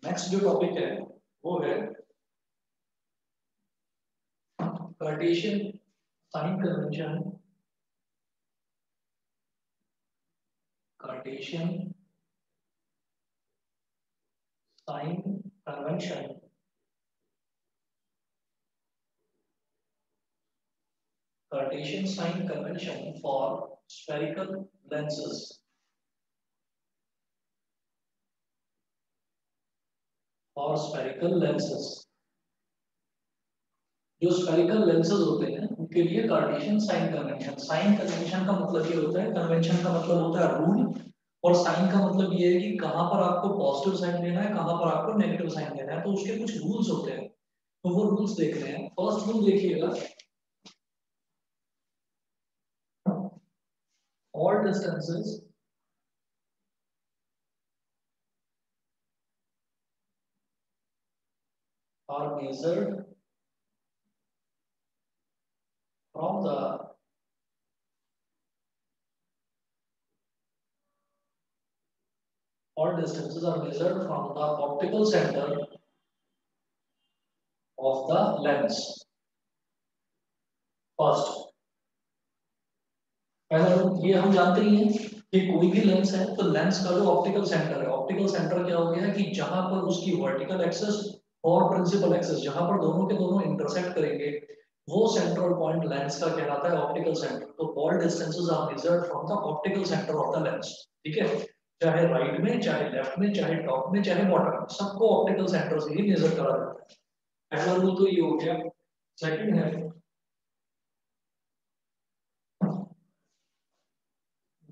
Next जो topic है वो है Cartesian sign convention. Cartesian sign convention Cartesian sign convention for spherical lenses. For spherical lenses. जो spherical lenses होते हैं उनके लिए कार्टेशियन साइन कन्वेंशन का मतलब ये होता है, कन्वेंशन का मतलब होता है रूल, और साइन का मतलब ये है कि कहां पर आपको पॉजिटिव साइन देना है, कहां पर आपको नेगेटिव साइन देना है। तो उसके कुछ रूल्स होते हैं, तो वो रूल्स देख रहे हैं। फर्स्ट रूल देखिएगा, all distances are measured from the all distances are measured from the optical center of the lens. First, पहला रूल ये हम जानते ही हैं कि कोई भी लेंस है तो लेंस का जो ऑप्टिकल सेंटर है, ऑप्टिकल सेंटर क्या हो गया कि जहां पर उसकी वर्टिकल एक्सिस और प्रिंसिपल एक्सिस जहां पर दोनों के दोनों इंटरसेक्ट करेंगे वो सेंट्रल पॉइंट लेंस का कहलाता है ऑप्टिकल सेंटर। तो all distances are measured from the optical centre of the lens. ठीक है, चाहे राइट में, चाहे लेफ्ट में, चाहे टॉप में, चाहे बॉटम में, सबको ऑप्टिकल सेंटर से ही मेजर करा जाता है। पहला रूल तो ये हो गया। सेकंड है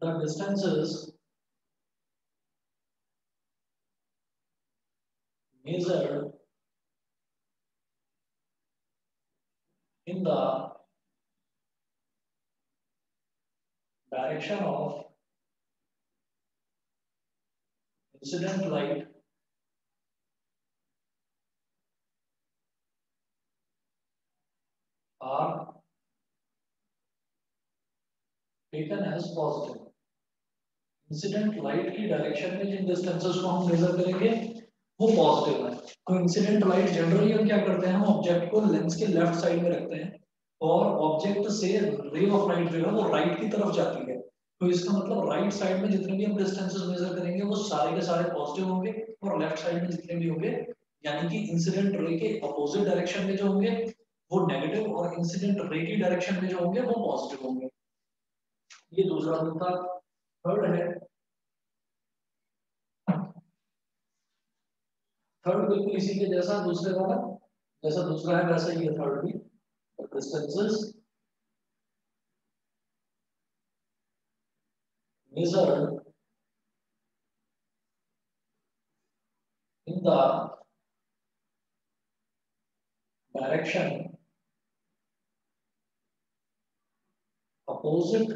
the distances measured in the direction of incident light are taken as positive। Incident light की डायरेक्शन में जिन डिस्टेंसेस को हम मेजर करेंगे वो पॉजिटिव है। तो इंसिडेंट लाइट जनरली हम क्या करते हैं, हम ऑब्जेक्ट को लेंस के लेफ्ट साइड में रखते हैं और ऑब्जेक्ट से रे ऑफ लाइट जो है वो राइट की तरफ जाती है। तो इसका मतलब राइट साइड में जितने भी हम डिस्टेंसेस मेजर करेंगे वो सारे के सारे पॉजिटिव होंगे, और लेफ्ट साइड में जितने भी होंगे यानी कि इंसिडेंट रे के अपोजिट डायरेक्शन में जो होंगे वो नेगेटिव, और इंसिडेंट रे की डायरेक्शन में जो होंगे वो पॉजिटिव होंगे। ये दूसरा रूल था। थर्ड है, थर्ड बिल्कुल इसी के जैसा दूसरे वाला, जैसा दूसरा है वैसा ही है थर्ड भी। Distances measured in the direction opposite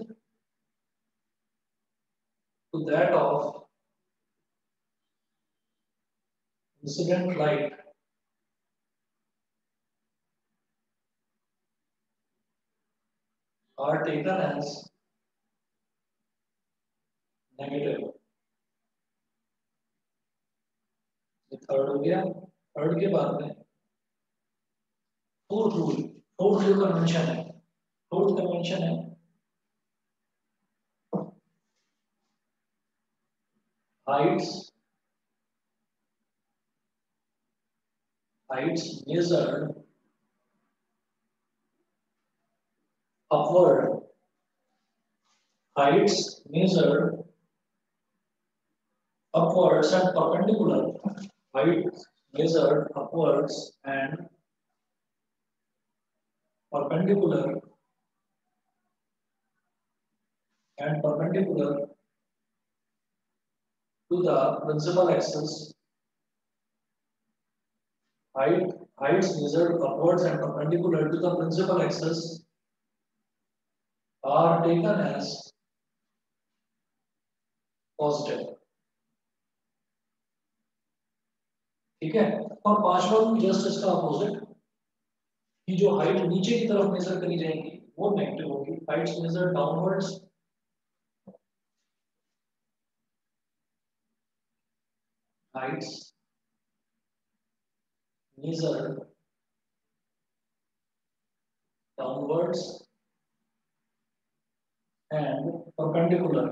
to that of incident light are taken as negative। ये थर्ड हो गया। थर्ड के बाद में फोर्थ रूल, फोर्थ जो कन्वेंशन है, फोर्थ कन्वेंशन है heights measured upward, heights measured upwards and perpendicular, heights measured upwards and perpendicular to the principal axis, heights measured upwards and perpendicular to the principal axis are taken as positive। ठीक है, और पांचवा rule just इसका opposite, कि जो height नीचे की तरफ मेजर करी जाएगी वो नेगेटिव होगी। Heights measure downwards heights measured downwards and perpendicular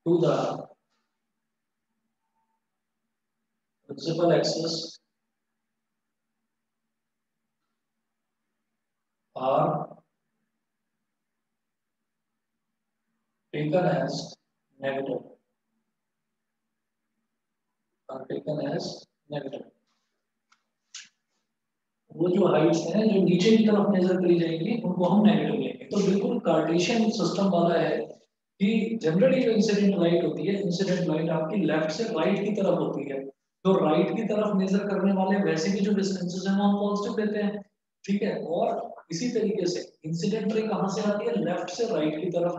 to the principal axis are taken as negative. वो जो हाइट्स हैं जो नीचे की तरफ मेजर करी जाएंगी उनको हम नेगेटिव लेंगे। तो बिल्कुल कार्टेशियन सिस्टम वाला है कि जनरली जो इंसिडेंट लाइट होती है, इंसिडेंट लाइट आपकी लेफ्ट से राइट की तरफ होती है। तो राइट की तरफ मेजर करने वाले वैसे भी जो डिस्टेंसेस हैं वो हम पॉजिटिव लेते हैं, ठीक है। और इसी तरीके से इंसिडेंट रे कहाँ से आती है, लेफ्ट से राइट की तरफ।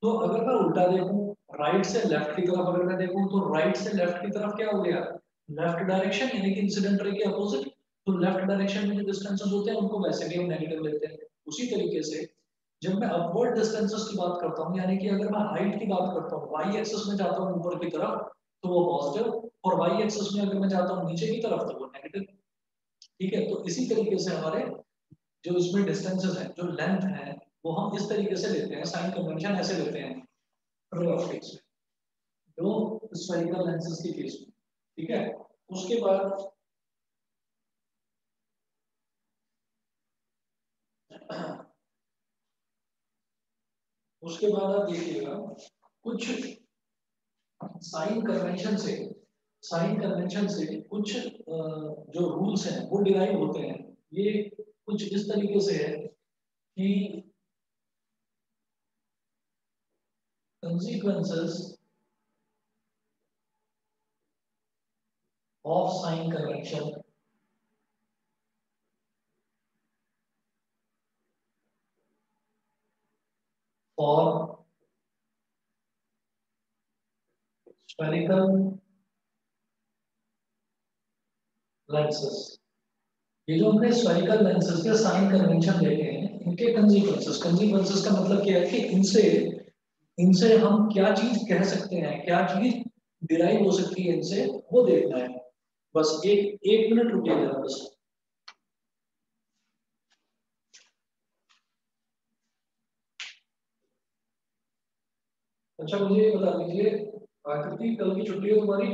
तो अगर मैं उल्टा देखूं, राइट से लेफ्ट की तरफ अगर मैं देखूं, तो राइट से लेफ्ट की तरफ क्या हो गया, लेफ्ट डायरेक्शन, यानी कि इंसिडेंट रे के अपोजिट। तो लेफ्ट डायरेक्शन में जो डिस्टेंसेस होते हैं उनको वैसे भी हम नेगेटिव लेते हैं। उसी तरीके से जब मैं अपवर्ड डिस्टेंसेस की बात करता हूँ, यानी कि अगर मैं हाइट की बात करता हूँ, वाई एक्सिस में जाता हूँ ऊपर की तरफ तो वो पॉजिटिव, और वाई एक्सिस में अगर मैं जाता हूँ नीचे की तरफ तो वो नेगेटिव, ठीक है। तो इसी तरीके से हमारे जो इसमें डिस्टेंसेस हैं, जो लेंथ है, वो हम इस तरीके से लेते हैं, साइन कन्वेंशन ऐसे लेते हैं रे ऑप्टिक्स में, जो स्फेरिकल लेंसेज के केस में, ठीक है। उसके बाद आप देखिएगा कुछ साइन कन्वेंशन से कुछ जो रूल्स हैं वो डिराइव होते हैं। ये कुछ इस तरीके से है कि consequences of sign convention for spherical lenses। ये जो हमने स्फेरिकल लेंसेज के साइन कन्वेंशन देखे हैं, इनके कंसीक्वेंसेस का मतलब क्या है कि इनसे इनसे हम क्या चीज कह सकते हैं, क्या चीज डिराइव हो सकती है इनसे, वो देखना है। बस एक एक मिनट रुकिए जरा बस। अच्छा मुझे ये बता दीजिए, आकृति कल की छुट्टी है तुम्हारी?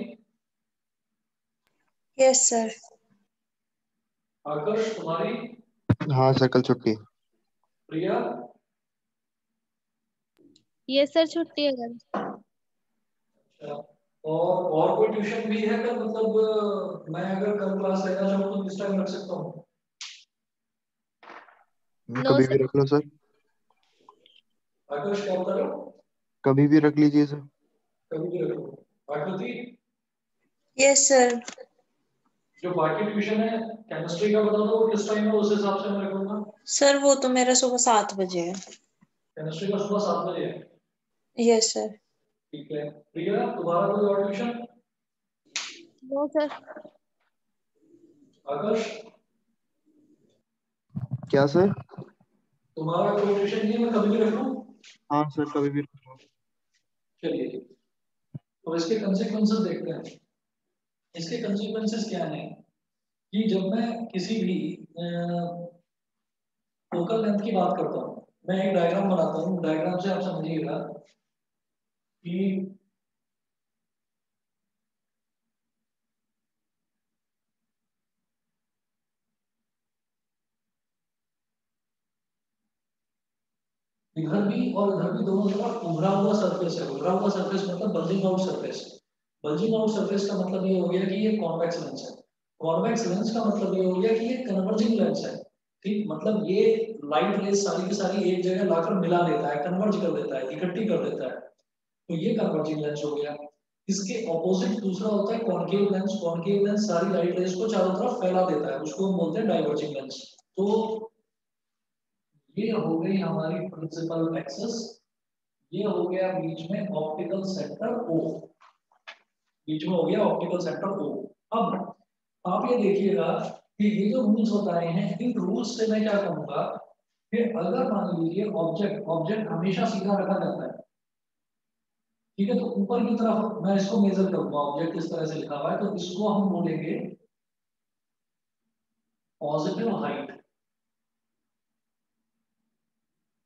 Yes sir. आकर्ष तुम्हारी? हाँ सर कल छुट्टी। प्रिया? यस सर छुट्टी है कल। अच्छा, और कोई ट्यूशन भी है कल? मतलब मैं अगर कल क्लास लेना चाहूँ तो किस टाइम रख सकता हूँ? कभी भी रख लो सर। आकर्ष क्या बता रहे हो? कभी भी रख लीजिए सर। कभी भी रख लो। आकृति? Yes sir. जो बाकी ट्यूशन है केमिस्ट्री का बता दो वो किस टाइम है, उस हिसाब से मैं रखूंगा। सर वो तो मेरा सुबह 7 बजे है। केमिस्ट्री का सुबह 7 बजे है? Yes sir. ठीक है। प्रिया तुम्हारा कोई और ट्यूशन? No sir. आकर्ष क्या सर? तुम्हारा कोई ट्यूशन नहीं है, मैं कभी भी रख लूं? हाँ सर कभी भी रख लो। चलिए, तो इसके कंसेक्वेंसेस देखते हैं। इसके कंसेक्वेंसेस क्या हैं कि जब मैं किसी भी फोकल लेंथ की बात करता हूँ, मैं एक डायग्राम बनाता हूँ, डायग्राम से आप समझिएगा कि इधर भी और इधर भी दोनों तरफ उभरा हुआ सरफेस है। उभरा हुआ सरफेस मतलब bulging out surface. Bulging out surface का मतलब ये हो गया कि ये कॉन्वेक्स लेंस है। कॉन्वेक्स लेंस का मतलब ये हो गया कि ये कन्वर्जिंग लेंस है। ठीक, मतलब ये लाइट रेज सारी की सारी एक जगह लाकर मिला देता है, कन्वर्ज कर देता है, इकट्ठी कर देता है। तो ये कन्वर्जिंग लेंस हो गया। इसके ऑपोजिट दूसरा होता है कॉनकेव लेंस। कॉनकेव लेंस सारी लाइट रेज को चारों तरफ फैला देता है, उसको हम बोलते हैं डाइवर्जिंग लेंस। तो ये हो गई हमारी प्रिंसिपल एक्सिस, ये हो गया बीच में ऑप्टिकल सेंटर ओ, बीच में हो गया ऑप्टिकल सेंटर ओ। अब आप ये देखिएगा कि ये जो रूल्स बताए हैं, इन रूल्स से मैं क्या कहूंगा कि अगर मान लीजिए ऑब्जेक्ट ऑब्जेक्ट हमेशा सीधा रखा जाता है, ठीक है, तो ऊपर की तरफ मैं इसको मेजर करूंगा, ऑब्जेक्ट इस तरह से लिखा हुआ है तो इसको हम बोलेंगे पॉजिटिव हाइट।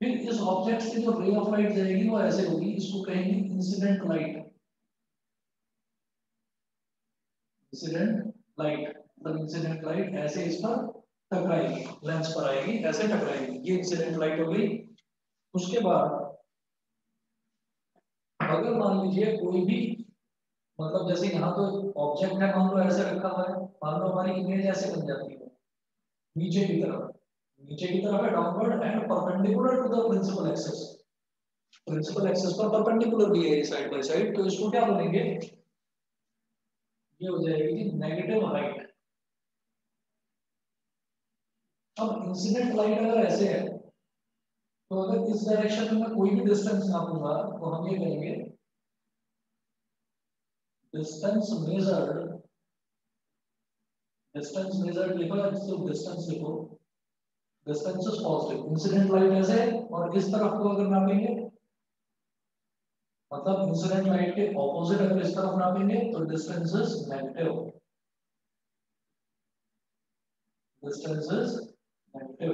फिर इस ऑब्जेक्ट से जो रे ऑफ लाइट जाएगी वो ऐसे होगी, इसको कहेंगे इंसिडेंट लाइट। इंसिडेंट लाइट मतलब इंसिडेंट लाइट ऐसे इस पर टकराएगी, लेंस पर आएगी, ऐसे टकराएगी, ये इंसिडेंट लाइट हो गई। उसके बाद अगर मान लीजिए कोई भी, मतलब जैसे यहाँ तो ऑब्जेक्ट है, मान लो ऐसे रखा हुआ है, मान लो हमारी इमेज ऐसे बन जाती है नीचे की तरफ, नीचे की तरफ है downward and perpendicular to the principal axis. Principal axis पर परपेंडिकुलर भी है साइड बाय साइड, तो इसको क्या बोलेंगे, ये हो जाएगी नेगेटिव हाइट। अब इंसिडेंट लाइट अगर ऐसे है तो अगर इस डायरेक्शन में कोई भी डिस्टेंस नापूंगा तो हम ये करेंगे डिस्टेंस मेजर्ड, डिस्टेंस मेजर्ड लिखो या सिर्फ डिस्टेंस लिखो, distance is positive, incident light ऐसे और इस तरफ को अगर नापेंगे, मतलब इंसिडेंट लाइट के ऑपोजिट अगर इस तरफ नापेंगे तो distance is negative, distance is negative.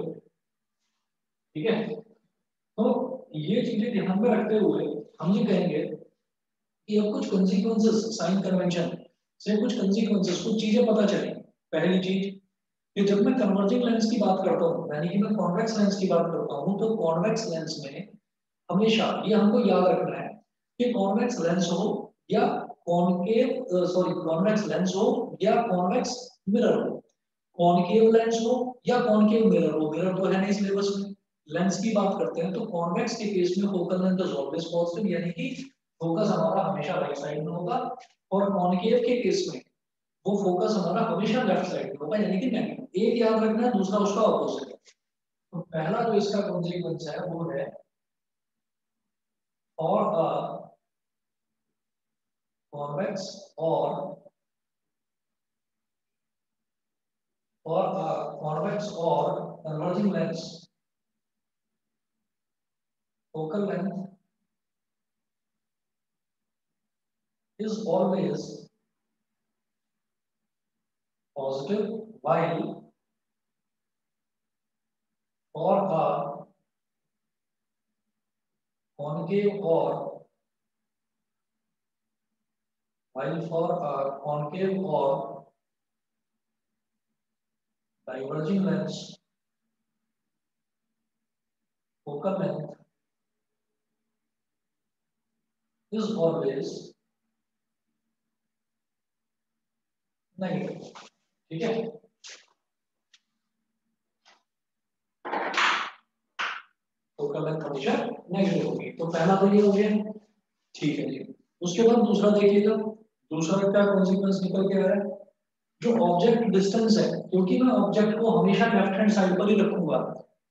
ठीक है, तो ये चीजें ध्यान में रखते हुए हम ये कहेंगे कि अब कुछ कंसीक्वेंसेस साइन कन्वेंशन से कुछ कंसीक्वेंसेस, कुछ चीजें पता चली। पहली चीज कि जब मैं कन्वर्जिंग लेंस की बात करता हूँ, यानी कि मैं कॉन्वेक्स लेंस की बात करता हूँ, तो कॉन्वेक्स लेंस में हमेशा ये हमको याद रखना है कि कॉन्वेक्स लेंस हो या कॉनकेव, सॉरी कॉन्वेक्स लेंस हो या कॉन्वेक्स मिरर हो, कॉनकेव लेंस हो या कॉनकेव मिरर हो, मिरर तो है नहीं सिलेबस में, लेंस की बात करते हैं तो कॉन्वेक्स के केस में focal length is always positive, यानी कि फोकस हमारा हमेशा राइट साइड में होगा, और कॉनकेव के केस में वो फोकस हमारा हमेशा लेफ्ट साइड में होगा, यानी कि नेगेटिव। एक याद रखना है, दूसरा उसका ऑपोजिट है। तो पहला जो इसका कॉन्सिक्वेंस है वो है और कॉन्वेक्स और कॉन्वेक्स और converging lens, focal length is always positive, while for a concave or diverging lens, focal length is always negative। ठीक है, फोकल लेंथ हमेशा नेगेटिव होगी। तो पहला तो ये हो गया, ठीक है जी। उसके बाद दूसरा देखिएगा, दूसरा क्या कॉन्सिक्वेंस निकल के आ रहा है, जो ऑब्जेक्ट डिस्टेंस है, क्योंकि मैं ऑब्जेक्ट को हमेशा लेफ्ट हैंड साइड पर ही रखूंगा,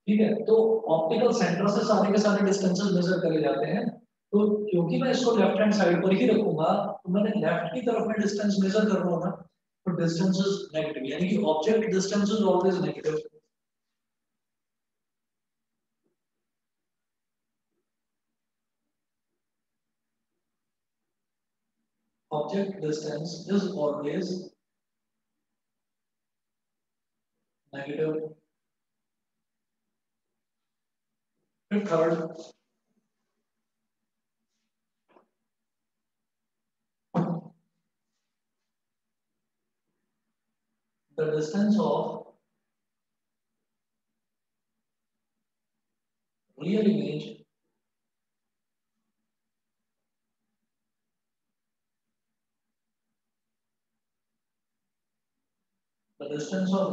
ठीक है, तो ऑप्टिकल सेंटर से सारे के सारे डिस्टेंसेस मेजर करे जाते हैं, तो क्योंकि मैं इसको लेफ्ट हैंड साइड पर ही रखूंगा तो मैंने लेफ्ट की तरफ में डिस्टेंस मेजर कर रहा हूं ना, तो डिस्टेंस इज नेगेटिव, यानी कि object distance is always negative. Object distance is always negative। फिर third, the distance of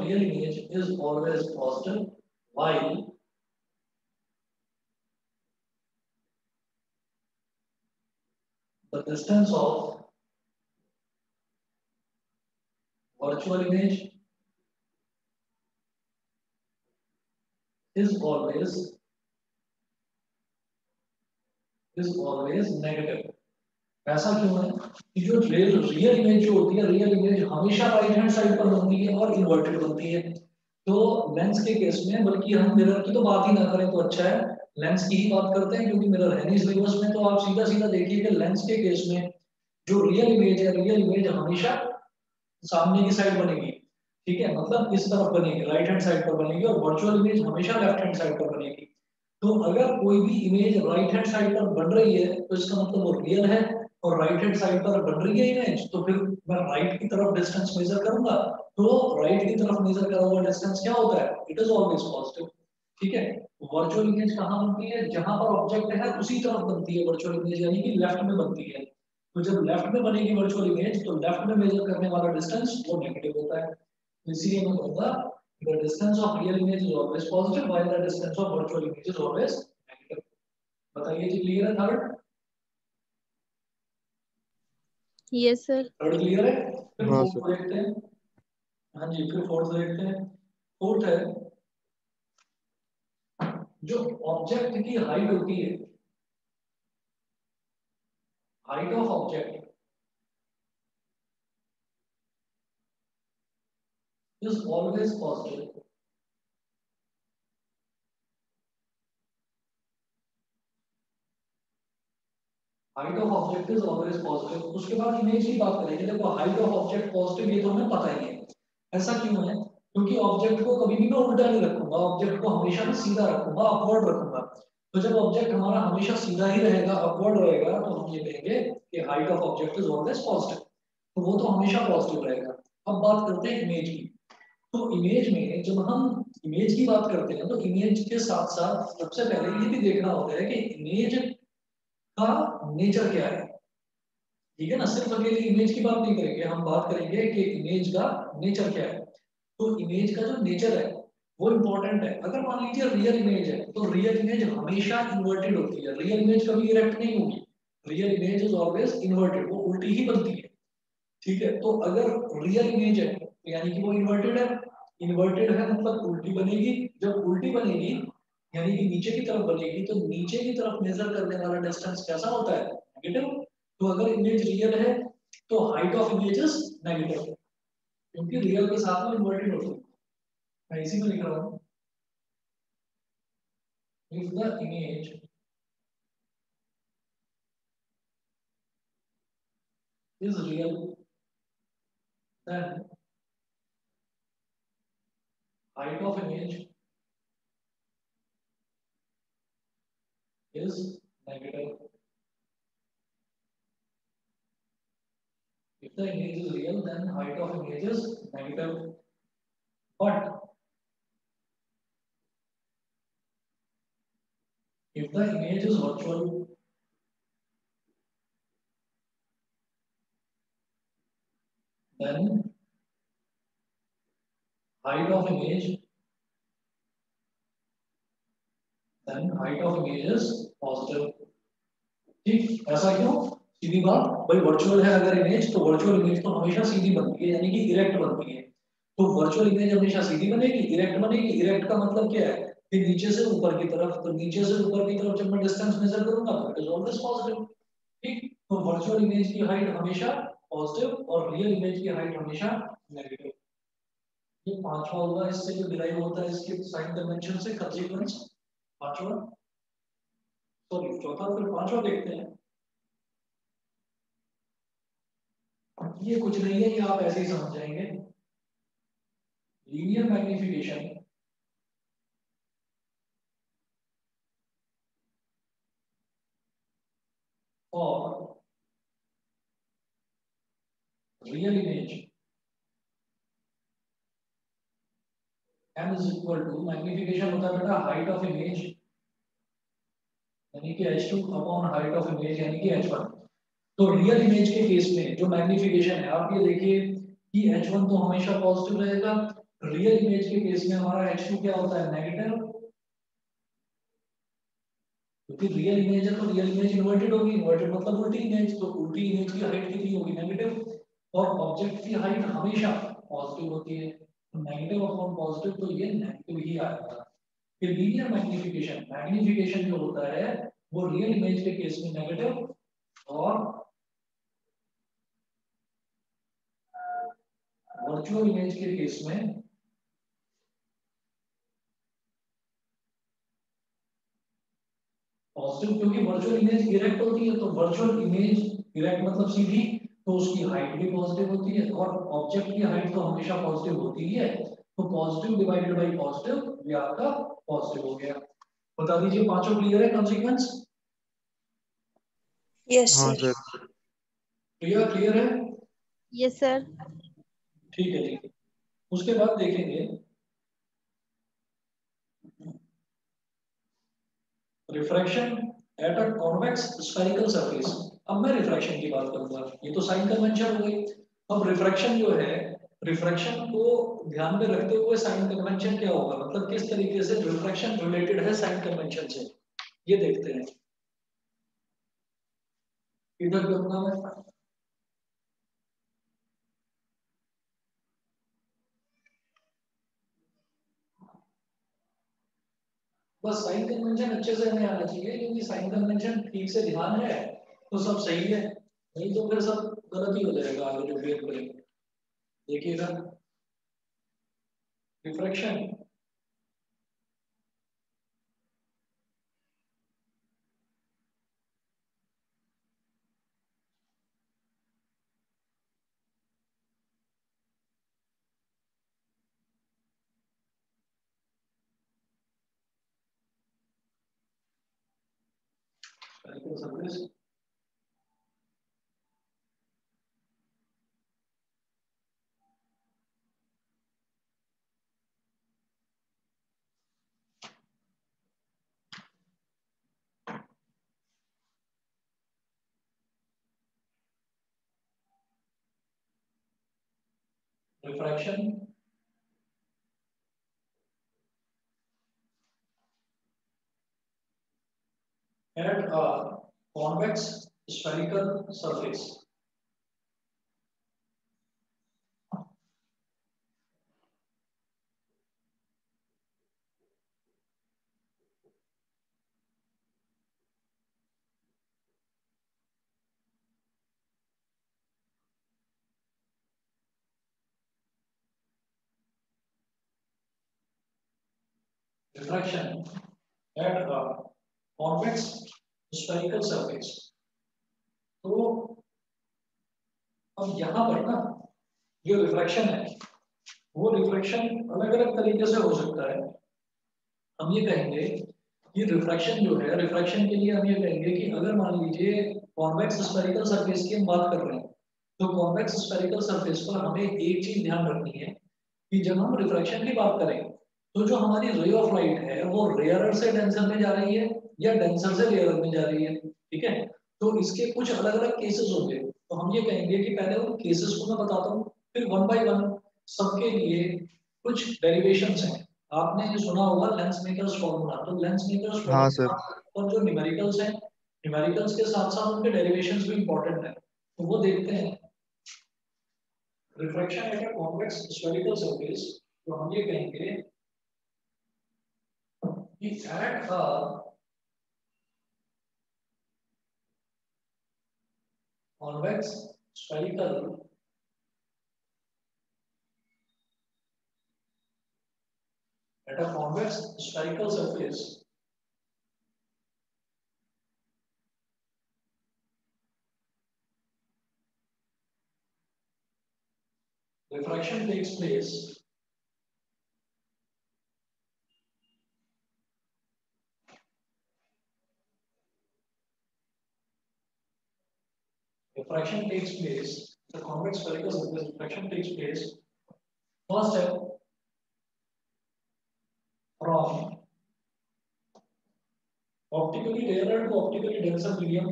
real image is always positive, while the distance of virtual image is always negative। ऐसा क्यों है कि जो real image जो होती है, रियल इमेज हमेशा राइट हैंड साइड पर बनती है और इन्वर्टेड बनती है। तो लेंस के केस में, बल्कि हम मिरर की तो बात ही ना करें तो अच्छा है, लेंस की ही बात करते हैं क्योंकि मिरर है नहीं सिलेबस में, तो आप सीधा सीधा देखिए कि लेंस के केस में जो रियल इमेज है, रियल इमेज हमेशा सामने की साइड बनेगी, ठीक है, मतलब इस तरफ बनेगी, राइट हैंड साइड पर बनेगी, और वर्चुअल इमेज हमेशा लेफ्ट हैंड साइड पर बनेगी। तो अगर कोई भी इमेज राइट हैंड साइड पर बन रही है तो इसका मतलब वो रियल है, और राइट हैंड साइड पर बन रही है इमेज, तो फिर मैं राइट की तरफ डिस्टेंस मेजर करूंगा, तो राइट की तरफ मेजर करा हुआ डिस्टेंस क्या होता है, इट इज ऑलवेज पॉजिटिव, ठीक है। वर्चुअल इमेज कहाँ बनती है, जहां पर ऑब्जेक्ट है उसी तरफ बनती है वर्चुअल इमेज, यानी कि लेफ्ट में बनती है। तो जब लेफ्ट में बनेगी वर्चुअल इमेज तो लेफ्ट में मेजर करने वाला डिस्टेंस वो नेगेटिव होता है, तो इसीलिए मैं कहूंगा the distance of real image is always positive while the distance of virtual image is always negative। बताइए जी, क्लियर है third? Yes sir. Third clear है? फिर हाँ फोर्थ सर। को देखते हैं। हाँ जी, फिर फोर्थ देखते हैं। फोर्थ है जो ऑब्जेक्ट की हाइट होती है, height of object is always positive. Height of object is always positive. उसके बाद इमेज की बात करेंगे। देखो हाइट ऑफ ऑब्जेक्ट पॉजिटिव ये तो हमें पता ही है। ऐसा क्यों है? क्योंकि ऑब्जेक्ट को कभी भी मैं उल्टा नहीं रखूंगा, ऑब्जेक्ट को हमेशा मैं सीधा रखूंगा, अपवर्ड रखूंगा। तो जब ऑब्जेक्ट हमारा हमेशा सीधा ही रहेगा, अपवर्ड रहेगा, तो हम ये कहेंगे कि height of object is always positive. तो वो तो हमेशा पॉजिटिव रहेगा। अब बात करते हैं इमेज की। तो इमेज में जब हम इमेज की बात करते हैं तो इमेज के साथ साथ सबसे पहले ये भी देखना होता है कि इमेज का नेचर क्या है, ठीक है ना। सिर्फ अकेले इमेज की बात नहीं करेंगे, हम बात करेंगे कि इमेज का नेचर क्या है। तो इमेज का जो नेचर है वो इंपॉर्टेंट है। अगर मान लीजिए रियल इमेज है तो रियल इमेज हमेशा इन्वर्टेड होती है, रियल इमेज कभी इरेक्ट नहीं होगी। Real image is always inverted, वो उल्टी ही बनती है, ठीक है। तो अगर रियल इमेज है तो यानी कि वो इन्वर्टेड है। इन्वर्टेड है मतलब उल्टी बनेगी। जब उल्टी बनेगी यानी कि नीचे की तरफ बनेगी, तो नीचे की तरफ मेजर करने वाला डिस्टेंस कैसा होता है, नेगेटिव। तो अगर इमेज रियल है तो height of image is negative, क्योंकि रियल के साथ में इन्वर्टेड होती है। मैं इसी में लिख रहा हूँ, if the image is real then height of image is negative. If the image is real, then height of image is negative. But if the image is virtual, then height of image is positive. ठीक, ऐसा क्यों? सीधी बात, भाई virtual है अगर image तो virtual image तो हमेशा सीधी बनती है, यानी कि इरेक्ट बनती है। तो वर्चुअल इमेज हमेशा सीधी बनेगी, इरेक्ट बनेगी। इरेक्ट का मतलब क्या है कि नीचे से ऊपर की तरफ, तो नीचे से ऊपर की तरफ जब मैं डिस्टेंस मेजर करूंगा तो इट इज ऑलवेज पॉजिटिव, ठीक। तो वर्चुअल इमेज की हाइट हमेशा पॉजिटिव और रियल इमेज की हाइट हमेशा नेगेटिव। ये पांचवा होगा, इससे जो डिराइव होता है इसके साइन कन्वेंशन से, कंसीक्वेंस पांचवा, सॉरी चौथा, फिर पांचवा देखते हैं। ये कुछ नहीं है, ये आप ऐसे ही समझ जाएंगे। लीनियर मैग्निफिकेशन और real image m is equal to, magnification होता है बेटा हाइट ऑफ इमेज यानी कि h2 upon height of image यानी कि h1। तो रियल इमेज के केस में जो मैग्निफिकेशन है, आप ये देखिए कि h1 तो हमेशा पॉजिटिव रहेगा। रियल इमेज के केस में हमारा h2 क्या होता है, नेगेटिव। क्योंकि रियल इमेज है तो रियल इमेज इन्वर्टेड होगी, इन्वर्टेड मतलब उल्टी इमेज, तो उल्टी इमेज की हाइट कितनी होगी, नेगेटिव। और ऑब्जेक्ट की हाइट हमेशा पॉजिटिव होती है, तो नेगेटिव अपॉन पॉजिटिव तो ये नेगेटिव ही आएगा। फिर लीनियर मैग्निफिकेशन, मैग्निफिकेशन जो होता है वो रियल इमेज के केस में नेगेटिव और वर्चुअल इमेज के केस में पॉजिटिव क्योंकि वर्चुअल इमेज इरेक्ट होती है, तो वर्चुअल इमेज इरेक्ट मतलब सीधी, तो उसकी हाइट भी पॉजिटिव होती है और ऑब्जेक्ट की हाइट तो हमेशा पॉजिटिव होती ही है, तो पॉजिटिव डिवाइडेड बाय पॉजिटिव ये आपका पॉजिटिव हो गया। बता दीजिए पांचों क्लियर है कॉन्सिक्वेंस? यस हाँ सर। सर। क्लियर है? Yes sir. ठीक है ठीक है। उसके बाद देखेंगे refraction at a convex spherical surface. अब मैं रिफ्रैक्शन की बात करूंगा, ये तो साइन कन्वेंशन हो गई। अब रिफ्रैक्शन जो है, रिफ्रैक्शन को ध्यान में रखते हुए साइन कन्वेंशन क्या होगा, मतलब किस तरीके से रिफ्रैक्शन रिलेटेड है साइन कन्वेंशन से, ये देखते हैं। इधर करूंगा मैं, बस साइन कन्वेंशन अच्छे से हमें आना चाहिए, क्योंकि साइन कन्वेंशन ठीक से ध्यान है तो सब सही है, नहीं तो फिर सब गलत ही हो जाएगा आगे जो फिर करेंगे। देखिएगा refraction surface, refraction at a convex spherical surface. Refraction at a convex spherical surface. तो अब यहाँ पर ना जो रिफ्रैक्शन है वो रिफ्रैक्शन अलग अलग तरीके से हो सकता है। हम ये कहेंगे कि रिफ्रैक्शन जो है, रिफ्रैक्शन के लिए हम ये कहेंगे कि अगर मान लीजिए कॉन्वेक्स स्फेरिकल सरफेस की हम बात कर रहे हैं, तो कॉन्वेक्स स्फेरिकल सरफेस पर हमें एक चीज ध्यान रखनी है कि जब हम रिफ्रैक्शन की बात करें तो जो हमारी रे ऑफ लाइट है वो रेयरर से डेंसर में जा रही है या डेंसर से रेयरर में जा रही है, ठीक है। तो इसके कुछ अलग अलग केसेस होंगे, तो हम ये कहेंगे कि पहले उन केसेस को मैं बताता हूँ, फिर वन बाय वन सबके लिए कुछ डेरिवेशंस हैं। आपने ये सुना होगा लेंस मेकर्स फॉर्मूला, तो लेंस मेकर्स हाँ सर। फॉर्मूला और जो न्यूमेरिकल्स हैं, न्यूमेरिकल्स के साथ साथ उनके डेरिवेशंस भी इंपॉर्टेंट है, तो वो देखते हैं। Refraction at a convex spherical surface, तो हम ये कहेंगे कि at a convex spherical at a convex spherical surface, refraction takes place the convex spherical surface refraction takes place first step from optically rarer to optically denser medium,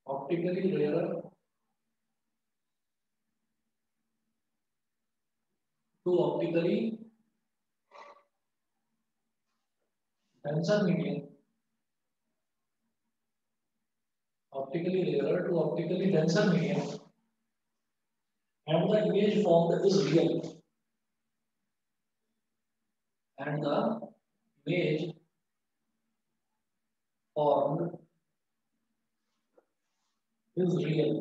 optically rarer to optically denser medium, optically rarer to optically denser medium, and the image formed is real, and the image formed is real.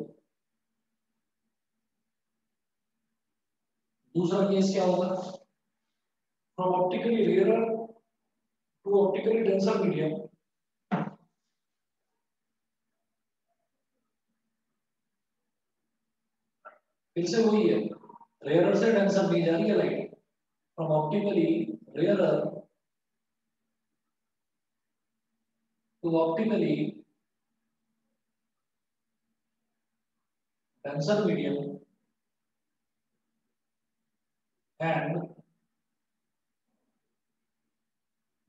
दूसरा case क्या होगा, from optically rarer to optically denser medium फिर से वही है, rarer से denser दी जा रही है light, from optically rarer to optically denser medium and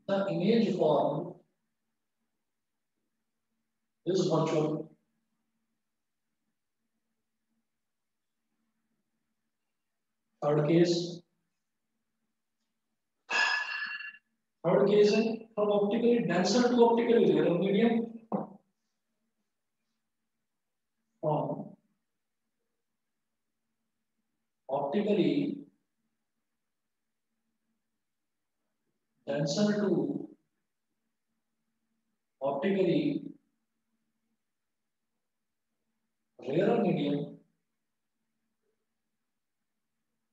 the image form is virtual. Third case is from optically denser to optically rarer medium, from optically denser to optically rarer medium,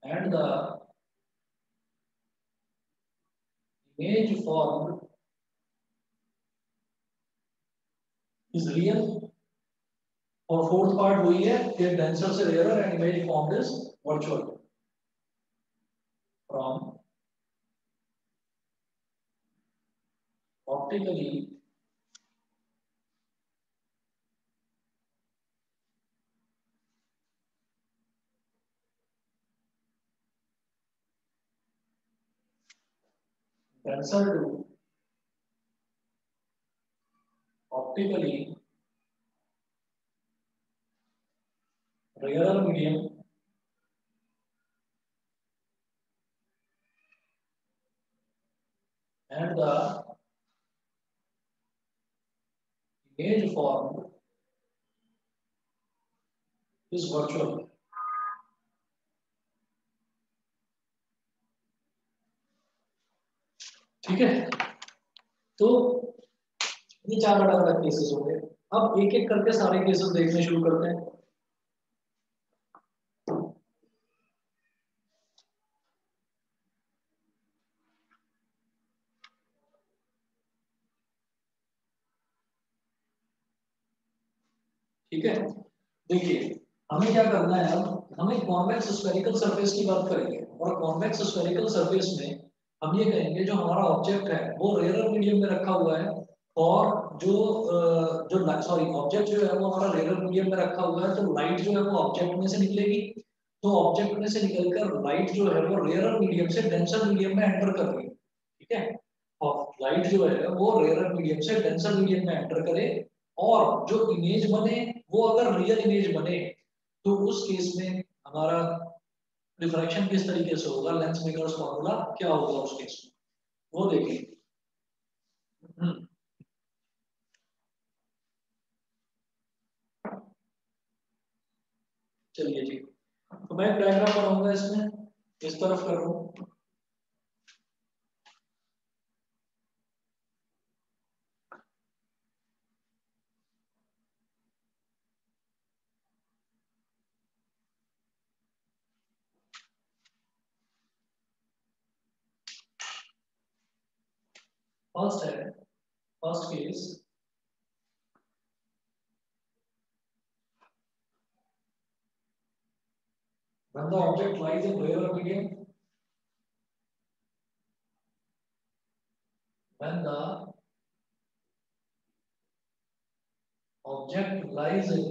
and the image formed is real. और फोर्थ पार्ट वही है कि denser से rare and image formed is virtual from optically denser to optically rarer medium, and the image formed is virtual. ठीक है, तो ये चार अलग अलग केसेस हो गए। अब एक एक करके सारे केसेस देखने शुरू करते हैं। ठीक है, देखिए हमें क्या करना है, अब हमें कॉन्वेक्स स्फेरिकल सरफेस की बात करेंगे, और कॉन्वेक्स स्फेरिकल सरफेस में हम ये कहेंगे जो हमारा ऑब्जेक्ट है वो रेयर मीडियम में रखा हुआ है, और जो सॉरी ऑब्जेक्ट जो है वो हमारा रेयर मीडियम में रखा हुआ है, तो लाइट जो है वो ऑब्जेक्ट में से निकलेगी, तो ऑब्जेक्ट में से निकलकर लाइट जो है वो रेयर मीडियम से डेंसर मीडियम में एंटर कर रही है। ठीक है, और लाइट जो है वो रेयर मीडियम से डेंसर मीडियम में एंटर करे, और जो इमेज बने वो अगर रियल इमेज बने तो उस केस में हमारा रिफ्रैक्शन किस तरीके से होगा, लेंस मेकर्स फॉर्मूला क्या होगा उस केस में, वो देखिए। चलिए जी, तो मैं डायग्राम बनाऊंगा इसमें, इस तरफ कर रहा हूं। फर्स्ट है, first case when the object lies in rarer medium, when the object lies in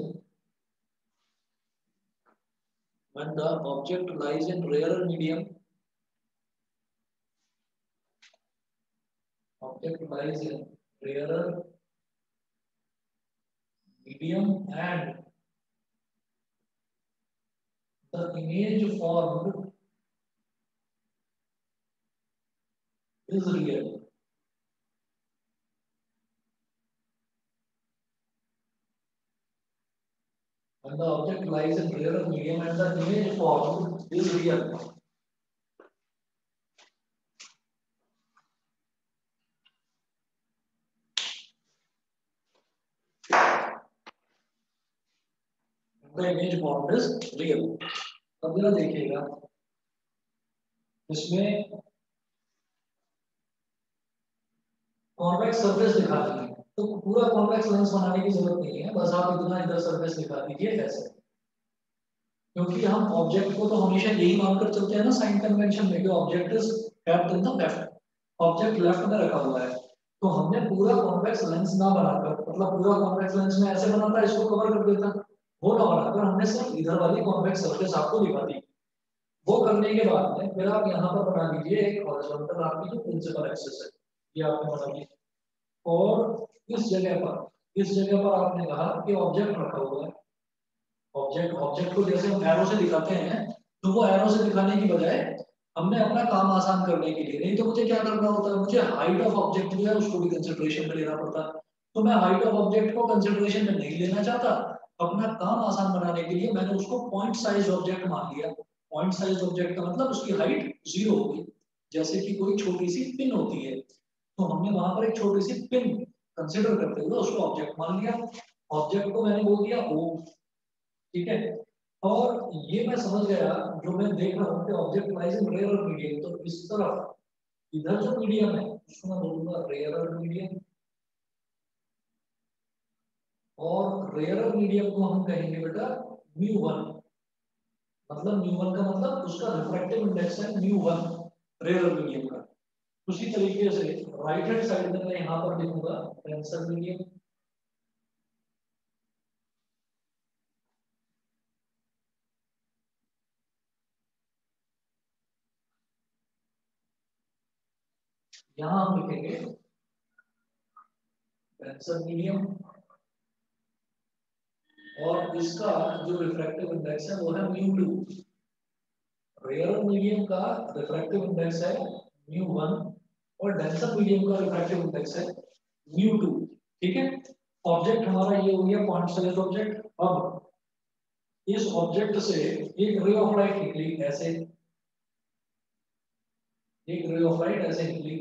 when the object lies in rarer medium, object lies in rarer medium and the image formed is real. When the object lies in rarer medium and the image formed is real. The image formed is real. अब जरा देखिएगा इसमें convex surface दिखा देंगे, तो पूरा convex lens बनाने की जरूरत नहीं है, बस आप इतना इधर सरफेस दिखा दीजिए ऐसे, क्योंकि हम ऑब्जेक्ट को तो हमेशा यही मानकर चलते हैं ना साइन कन्वेंशन में कि object is kept in the left, object left में रखा हुआ है। तो हमने पूरा कॉन्वेक्स लेंस ना बनाकर, मतलब पूरा कॉन्वेक्स लेंस में ऐसे बनाता है इसको कवर कर देता, वो ना बनाकर हमने सिर्फ इधर वाली कॉन्वेक्स सरफेस आपको दिखा दी। वो करने के बाद में फिर आप यहाँ पर बना दीजिए एक हॉरिजॉन्टल आपकी जो प्रिंसिपल एक्सिस है, ये आपने बना दी। और इस जगह पर आपने कहा कि ऑब्जेक्ट रखा हुआ है, ऑब्जेक्ट को जैसे हम एरो से दिखाते हैं, तो वो एरो से दिखाने की बजाय हमने अपना काम आसान करने के लिए, नहीं तो मुझे क्या करना होता है, मुझे हाइट ऑफ ऑब्जेक्ट जो है उसको भी कंसिडरेशन में लेना पड़ता है। तो मैं हाइट ऑफ ऑब्जेक्ट को कंसिडरेशन में नहीं लेना चाहता, अपना काम आसान बनाने के लिए मैंने उसको पॉइंट साइज ऑब्जेक्ट मान लिया। पॉइंट साइज ऑब्जेक्ट का मतलब उसकी हाइट 0 होगी, जैसे कि कोई छोटी सी पिन होती है, तो हमने वहां पर एक छोटी सी पिन कंसिडर करते हुए उसको ऑब्जेक्ट मान लिया। ऑब्जेक्ट को मैंने बोल दिया ओ, ठीक है। और ये मैं समझ गया, जो मैं देख रहा हूँ कि object lies in rare medium, तो इस तरफ इधर जो मीडियम है उसको मैं बोलूंगा रेयर मीडियम, और रेयर मीडियम को हम कहेंगे बेटा म्यू 1, मतलब म्यू 1 का मतलब उसका रिफ्रैक्टिव इंडेक्स है म्यू 1 रेयर मीडियम का। उसी तरीके से राइट हैंड साइड में मैं यहाँ पर लिखूंगा डेंसर मीडियम, यहाँ हम लिखेंगे डेंसर मीडियम, और इसका जो रिफ्रैक्टिव इंडेक्स है वो है म्यू 2। रेयर मीडियम का रिफ्रैक्टिव इंडेक्स है म्यू 1 और डेंसर मीडियम का रिफ्रैक्टिव इंडेक्स है म्यू 2, ठीक है। ऑब्जेक्ट हमारा ये हो गया पॉइंट साइज ऑब्जेक्ट। अब इस ऑब्जेक्ट से एक रे ऑफ लाइट निकली ऐसे, एक रे ऑफ लाइट ऐसे निकली,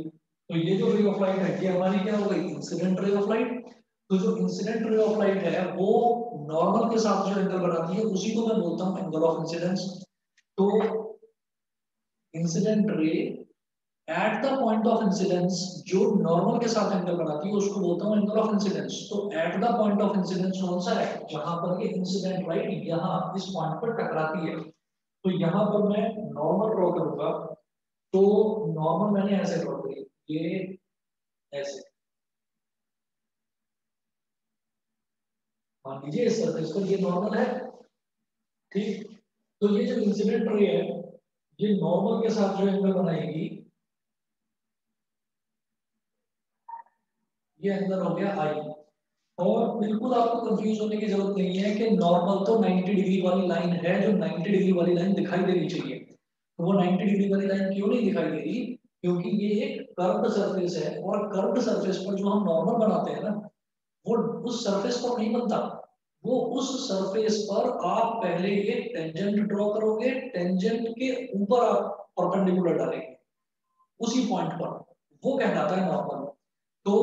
तो ये जो रे ऑफ लाइट है ये हमारी क्या हो गई, इंसिडेंट रे ऑफ लाइट। तो जो इंसिडेंट रे ऑफ लाइट है वो नॉर्मल के साथ जो एंगल बनाती है उसी को मैं बोलता हूँ एंगल ऑफ इंसिडेंस। तो incident ray at the point of incidence जो नॉर्मल के साथ एंगल बनाती है उसको बोलता हूँ एंगल ऑफ इंसिडेंस। तो at the point of incidence कौन सा है, जहां पर ये इंसिडेंट लाइट यहाँ इस पॉइंट पर टकराती है, तो यहाँ पर मैं नॉर्मल ड्रॉ करूंगा। तो नॉर्मल मैंने ऐसे ड्रॉ करी, ये ऐसे मान लीजिए इस सरफेस पर ये नॉर्मल है, ठीक। तो ये जो इंसिडेंट रे है ये नॉर्मल के साथ जो एंगल बनाएगी, ये एंगल हो गया आई। और बिल्कुल आपको कंफ्यूज होने की जरूरत नहीं है कि नॉर्मल तो 90 डिग्री वाली लाइन है, जो 90 डिग्री वाली लाइन दिखाई देनी चाहिए, तो वो 90 डिग्री वाली लाइन क्यों नहीं दिखाई दे रही, क्योंकि ये एक कर्व्ड सरफेस है, और कर्व्ड सरफेस पर जो हम नॉर्मल बनाते हैं ना, वो उस सरफेस पर नहीं बनता। वो उस सरफेस पर आप पहले एक टेंजेंट ड्रॉ करोगे, टेंजेंट के ऊपर आप परपेंडिकुलर डालेंगे उसी पॉइंट पर, वो कहलाता है नॉर्मल। तो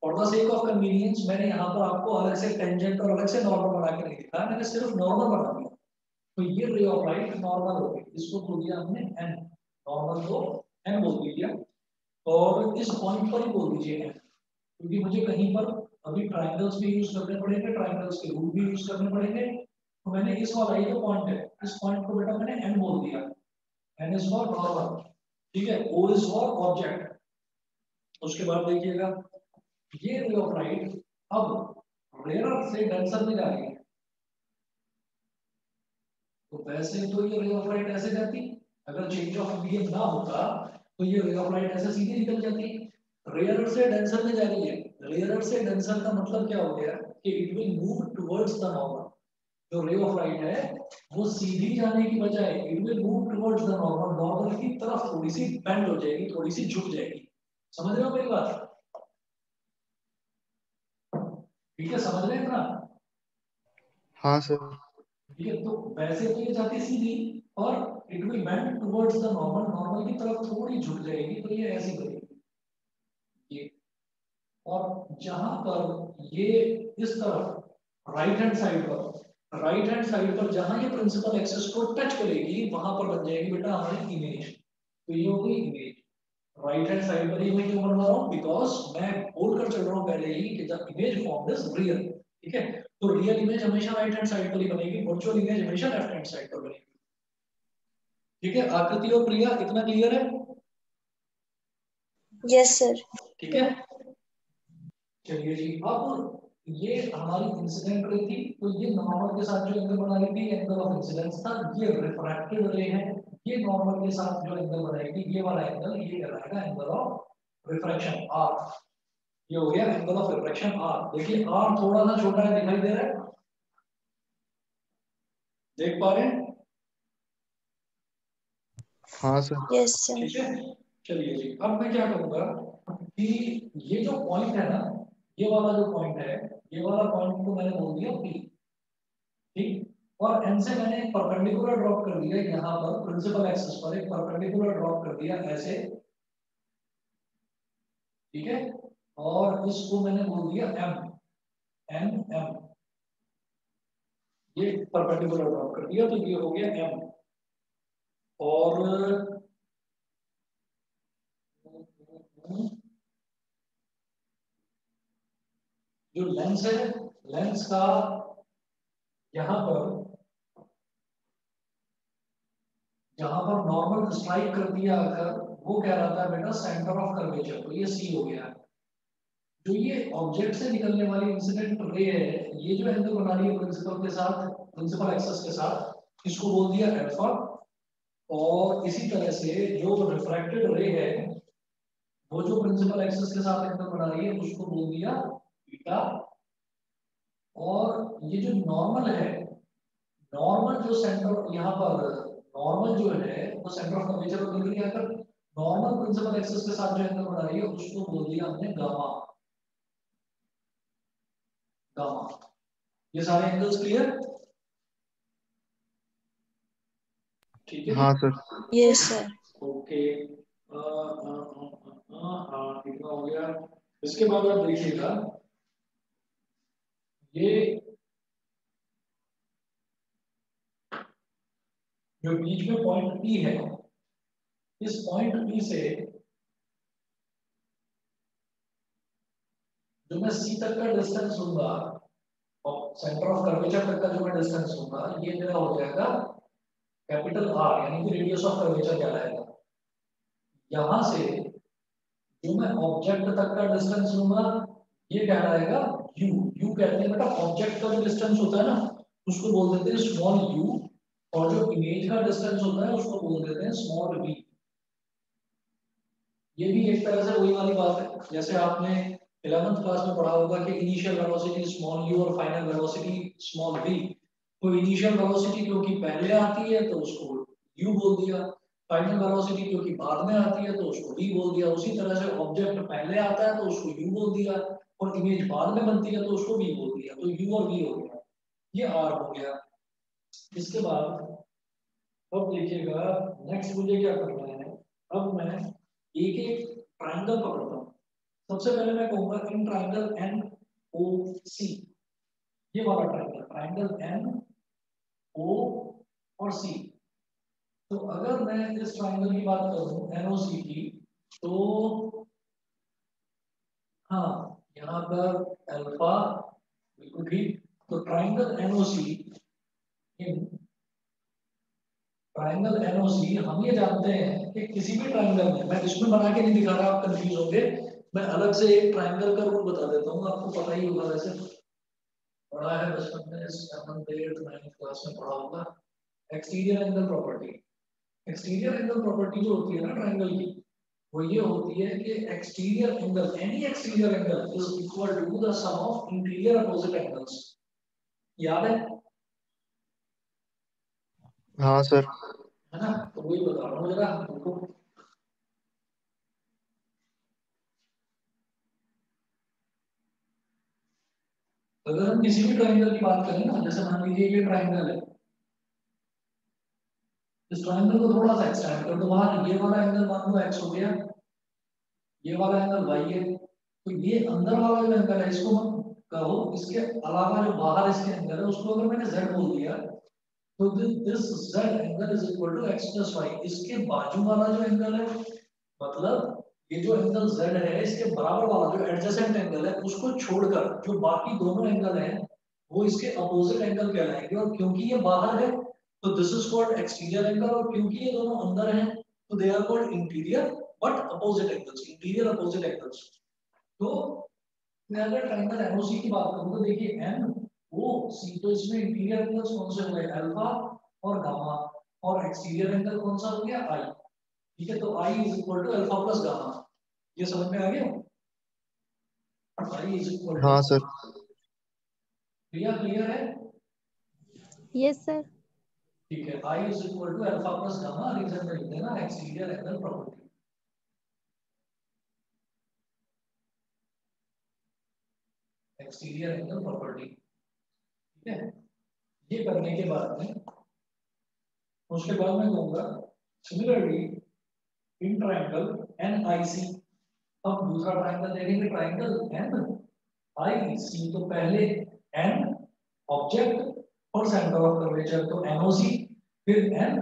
for the sake of convenience मैंने यहाँ पर आपको अलग से टेंजेंट और अलग से नॉर्मल बना के नहीं दिखाया, मैंने सिर्फ नॉर्मल बना दिया। तो ये रे ऑफ लाइट नॉर्मल हो गई, इसको बोल दिया हमने एन, नॉर्मल को एन बोल दिया, और इस पॉइंट पर ही बोल दीजिए एन, क्योंकि मुझे कहीं पर अभी ट्राइंगल्स भी यूज करने पड़ेंगे, ट्राइंगल्स के रूल भी यूज करने पड़ेंगे। तो मैंने इस वाला ये जो पॉइंट है इस पॉइंट को बेटा मैंने एन बोल दिया, एन इज फॉर नॉर्मल, ठीक है, ओ इज फॉर ऑब्जेक्ट। उसके बाद देखिएगा ये रे ऑफ लाइट अब रेयर से डेंसर में जा रही है, तो वैसे तो ये रे ऑफ लाइट ऐसे जाती, अगर चेंज ऑफ मीडियम ना होता तो ये रे ऑफ लाइट ऐसे सीधे निकल जाती। रेयर से डेंसर में जा रही है, रेयर से डेंसर का मतलब क्या हो गया कि it will move towards the normal. जो रे ऑफ लाइट है वो सीधी जाने की बजाय it will move towards the normal, normal की तरफ थोड़ी सी बेंड हो जाएगी, थोड़ी सी झुक जाएगी। समझ रहे हो मेरी बात, ठीक है, समझ रहे हैं इतना, हाँ सर। ठीक है। तो वैसे तो ये जाती सीधी, और it will bend towards the normal, normal की तरफ थोड़ी झुक जाएगी, तो ये ऐसी बनेगी ये। और जहां पर ये इस तरफ राइट हैंड साइड पर, राइट हैंड साइड पर जहां ये प्रिंसिपल एक्सिस को टच करेगी वहां पर बन जाएगी बेटा हमारी इमेज। तो ये होगी इमेज राइट हैंड साइड पर ही मैं क्यों बनवा रहा हूँ, बिकॉज मैं कहेगी कि the image formed is real. ठीक है, तो रियल इमेज हमेशा राइट हैंड साइड पर ही बनेगी, वर्चुअल इमेज हमेशा लेफ्ट हैंड साइड पर बनेगी। ठीक है, आकृति और प्रिया इतना क्लियर है? Yes sir. ठीक है, चलिए जी। अब ये हमारी इंसिडेंट रे थी, तो ये नॉर्मल के साथ जो एंगल बना रही थी एंगल ऑफ इंसिडेंस था। ये रिफ्रैक्टेड रे है, ये नॉर्मल के साथ जो एंगल बनाएगी ये वाला एंगल, ये कहलाएगा एंगल ऑफ रिफ्रैक्शन आर। ये हो गया एंगल ऑफ रिफ्रैक्शन आर। देखिए आर थोड़ा सा छोटा है, दिखाई दे रहा है, देख पा रहे हैं? हाँ सर। Yes sir. ठीक है, चलिए जी। अब मैं क्या करूंगा कि ये जो पॉइंट है ना, ये वाला जो पॉइंट है, ये वाला पॉइंट को मैंने बोल दिया पी। ठीक, और एन से मैंने एक परपेंडिकुलर ड्रॉप कर दिया यहाँ पर, प्रिंसिपल एक्सिस पर एक परपेंडिकुलर ड्रॉप कर दिया ऐसे। ठीक है, और इसको मैंने बोल दिया एम, एन एम, ये परपेंडिकुलर ड्रॉप कर दिया, तो ये हो गया एम। और जो लेंस है, लेंस का यहाँ पर जहां पर नॉर्मल स्ट्राइक कर दिया अगर, वो कह रहा था बेटा सेंटर ऑफ कर्वेचर, तो ये सी हो गया। जो ये ऑब्जेक्ट से निकलने वाली इंसिडेंट रे है, ये जो एंगल बना रही है प्रिंसिपल के साथ, प्रिंसिपल एक्सिस के साथ, इसको बोल दिया अल्फा। और इसी तरह से जो रिफ्रैक्टेड रे है, वो जो प्रिंसिपल एक्सिस के साथ एंगल बना रही है, उसको बोल दिया बीटा। और ये जो नॉर्मल है, नॉर्मल जो सेंटर यहाँ पर, नॉर्मल जो है वो सेंटर ऑफ कर्वेचर को निकल गया कर, नॉर्मल प्रिंसिपल एक्सिस के साथ जो एंगल बना रही है उसको बोल दिया हमने गामा, गामा। ये सारे एंगल्स क्लियर? ठीक है हाँ सर। Yes sir. ओके, कितना हो गया? इसके बाद आप देखिएगा, ये जो बीच में पॉइंट पी है, इस पॉइंट पी से जो मैं सी तक का डिस्टेंस लूंगा और सेंटर ऑफ कर्वेचर तक का जो मैं डिस्टेंस लूंगा, ये मेरा हो जाएगा कैपिटल आर, यानी कि रेडियस ऑफ कर्वेचर कहलाएगा। यहां से जो मैं ऑब्जेक्ट तक का डिस्टेंस लूंगा, ये कहलाएगा यू। यू कहते हैं बेटा ऑब्जेक्ट का जो डिस्टेंस होता है ना, उसको बोल देते हैं स्मॉल यू, और जो इमेज का डिस्टेंस होता है उसको बोल देते हैं स्मॉल वी। ये भी एक तरह से वही वाली बात है, जैसे आपने 11th क्लास में पढ़ा होगा कि इनिशियल वेलोसिटी स्मॉल यू और फाइनल वेलोसिटी स्मॉल वी। तो इनिशियल वेलोसिटी क्योंकि पहले आती है तो उसको यू बोल दिया, फाइनल वेलोसिटी क्योंकि बाद में आती है तो उसको वी बोल दिया। उसी तरह से ऑब्जेक्ट पहले आता है तो उसको यू बोल दिया, और इमेज बाद में बनती है तो उसको वी बोल दिया। तो यू और वी हो गया, ये आर हो गया। इसके बाद अब देखिएगा नेक्स्ट मुझे क्या करना है। अब मैं एक एक ट्राइंगल पकड़ता हूँ। सबसे पहले मैं कहूंगा इन ट्राइंगल एन ओ सी, ये वाला ट्राइंगल, ट्राइंगल एन ओ और सी। तो अगर मैं इस ट्राइंगल की बात करूं एनओसी की, तो हाँ यहाँ पर अल्फा, बिल्कुल ठीक। तो triangle NOC, in triangle NOC हम ये जानते हैं कि किसी भी ट्राइंगल में, मैं इसमें बना के नहीं दिखा रहा, आप कंफ्यूज होंगे, मैं अलग से एक ट्राइंगल का रूल बता देता हूँ, आपको पता ही होगा, वैसे पढ़ा है बचपन में, 7th 8th 9th क्लास में पढ़ा होगा। Exterior angle property, exterior angle property जो होती है ना ट्राइंगल की, वो ये होती है कि exterior angle, any exterior angle is equal to the sum of interior opposite angles. याद हाँ सर। है ना? तो वही बता रहा हूँ जरा देखो। अगर हम किसी भी ट्राइंगल की बात करें ना, जैसे मान लीजिए ये ट्राइंगल है, इस ट्राइंगल को थोड़ा सा एक्सटेंड कर दो बाहर, ये वाला एंगल मान लो x हो गया, ये वाला एंगल y है, तो ये अंदर वाला जो एंगल है इसको मत कहो, इसके अलावा जो बाहर इसके एंगल है उसको अगर मैंने z बोल दिया, तो this z angle is equal to x plus y. इसके बाजू वाला जो एंगल है, मतलब ये जो एंगल Z है इसके बराबर वाला जो एडजेसेंट एंगल है उसको छोड़कर जो बाकी दोनों एंगल हैं वो इसके अपोजिट एंगल कहलाएंगे। और क्योंकि ये बाहर है तो this is called exterior angle, और क्योंकि ये दोनों अंदर हैं तो they are called interior but opposite angles, interior opposite angles. तो मैं अगर ट्रायंगल एनओसी की बात करूं तो देखिए एन ओ सी, तो इसमें इंटीरियर एंगल्स कौन से हुए, अल्फा और गामा, और एक्सटीरियर एंगल कौन सा हो गया, आई। ठीक है, तो I is equal to alpha plus gamma. ये समझ में आ गया, आई इज इक्वल टू, हाँ सर। क्लियर क्लियर है। Yes sir. ठीक है, I is equal to alpha plus gamma, reason में लिख देना exterior angle property. Exterior angle property, ठीक है। ये करने के बाद में उसके बाद मैं कहूंगा सिमिलरली इन ट्रायंगल एन आई सी। अब दूसरा ट्रायंगल देखेंगे, ट्रायंगल एन आई सी, तो पहले एन ऑब्जेक्ट और सेंटर ऑफ कर्वेचर तो एनओसी, फिर एन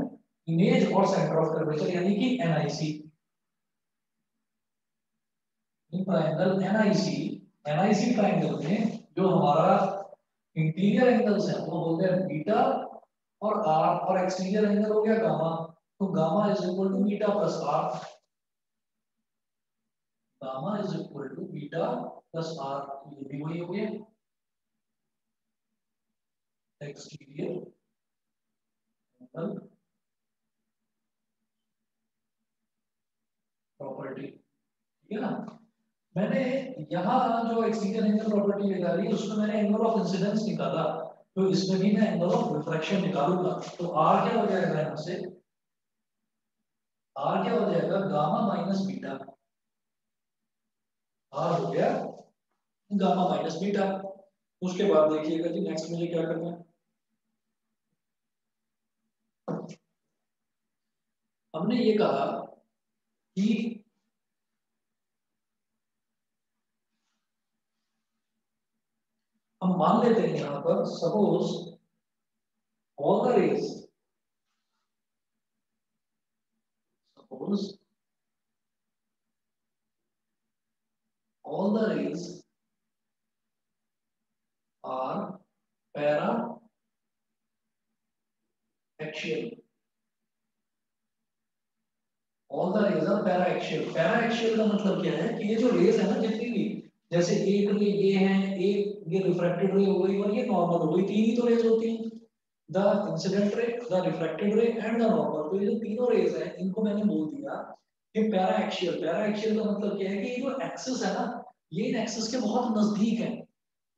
इमेज और सेंटर ऑफ कर्वेचर यानी कि NIC. In triangle NIC triangle में जो हमारा इंटीरियर एंगल्स है वो होते हैं बीटा और आर, और एक्सटीरियर एंगल हो गया गामा। तो gamma is equal to beta plus r, gamma is equal to beta plus r, ये भी वही हो गया एक्सटीरियर एंगल प्रॉपर्टी। ठीक है ना। मैंने यहाँ जो एक्सटीरियर एंगल प्रॉपर्टी निकाली उसमें मैंने एंगल ऑफ इंसिडेंस निकाला, तो इसमें भी मैं एंगल ऑफ रिफ्रैक्शन निकालूंगा। तो आर क्या हो जाएगा, यहाँ से आर क्या हो जाएगा, गामा माइनस बीटा, आर हो गया गामा माइनस बीटा। उसके बाद देखिएगा जी नेक्स्ट मुझे क्या करना है, हमने ये कहा कि हम मान लेते हैं यहाँ पर suppose all the rays, suppose all the rays are paraxial, all the rays are paraxial. Paraxial का मतलब क्या है कि ये जो रेज है ना जितनी भी, जैसे एक रे ये है, एक ये रिफ्रैक्टेड रे हो गई और ये नॉर्मल हो गई, तीन ही तो रेज होती हैं, the incident ray, the refracted रे एंड द नॉर्मल। तो ये जो तीनों रेज हैं इनको मैंने बोल दिया कि पैरा एक्शियल। पैरा एक्शियल का मतलब क्या है कि ये जो एक्सिस है ना ये इन एक्सिस के बहुत नजदीक है,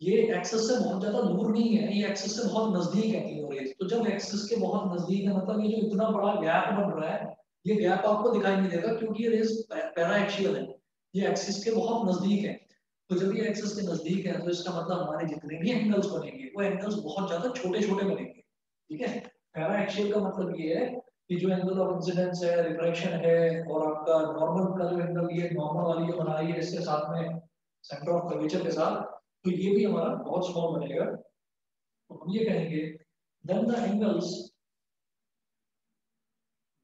ये एक्सिस से बहुत ज्यादा दूर नहीं है, ये एक्सिस से बहुत नजदीक है तीनों रेज। तो जब एक्सिस के बहुत नजदीक है मतलब ये जो इतना बड़ा गैप बन रहा है, ये गैप आपको दिखाई नहीं देगा क्योंकि ये रेज पैरा एक्सियल है, ये एक्सिस के बहुत नजदीक है। तो जब ये एक्सिस के नजदीक है तो इसका मतलब हमारे जितने भी एंगल्स बनेंगे वो एंगल्स बहुत ज्यादा छोटे छोटे बनेंगे। ठीक है, पैरा एक्सियल का मतलब ये है कि जो एंगल ऑफ इंसिडेंस है, रिफ्रैक्शन है, और आपका नॉर्मल का जो एंगल, ये नॉर्मल वाली जो बना रही है इसके साथ में सेंटर ऑफ कर्वेचर के साथ, तो ये भी हमारा बहुत स्मॉल बनेगा। तो हम ये कहेंगे then the angles,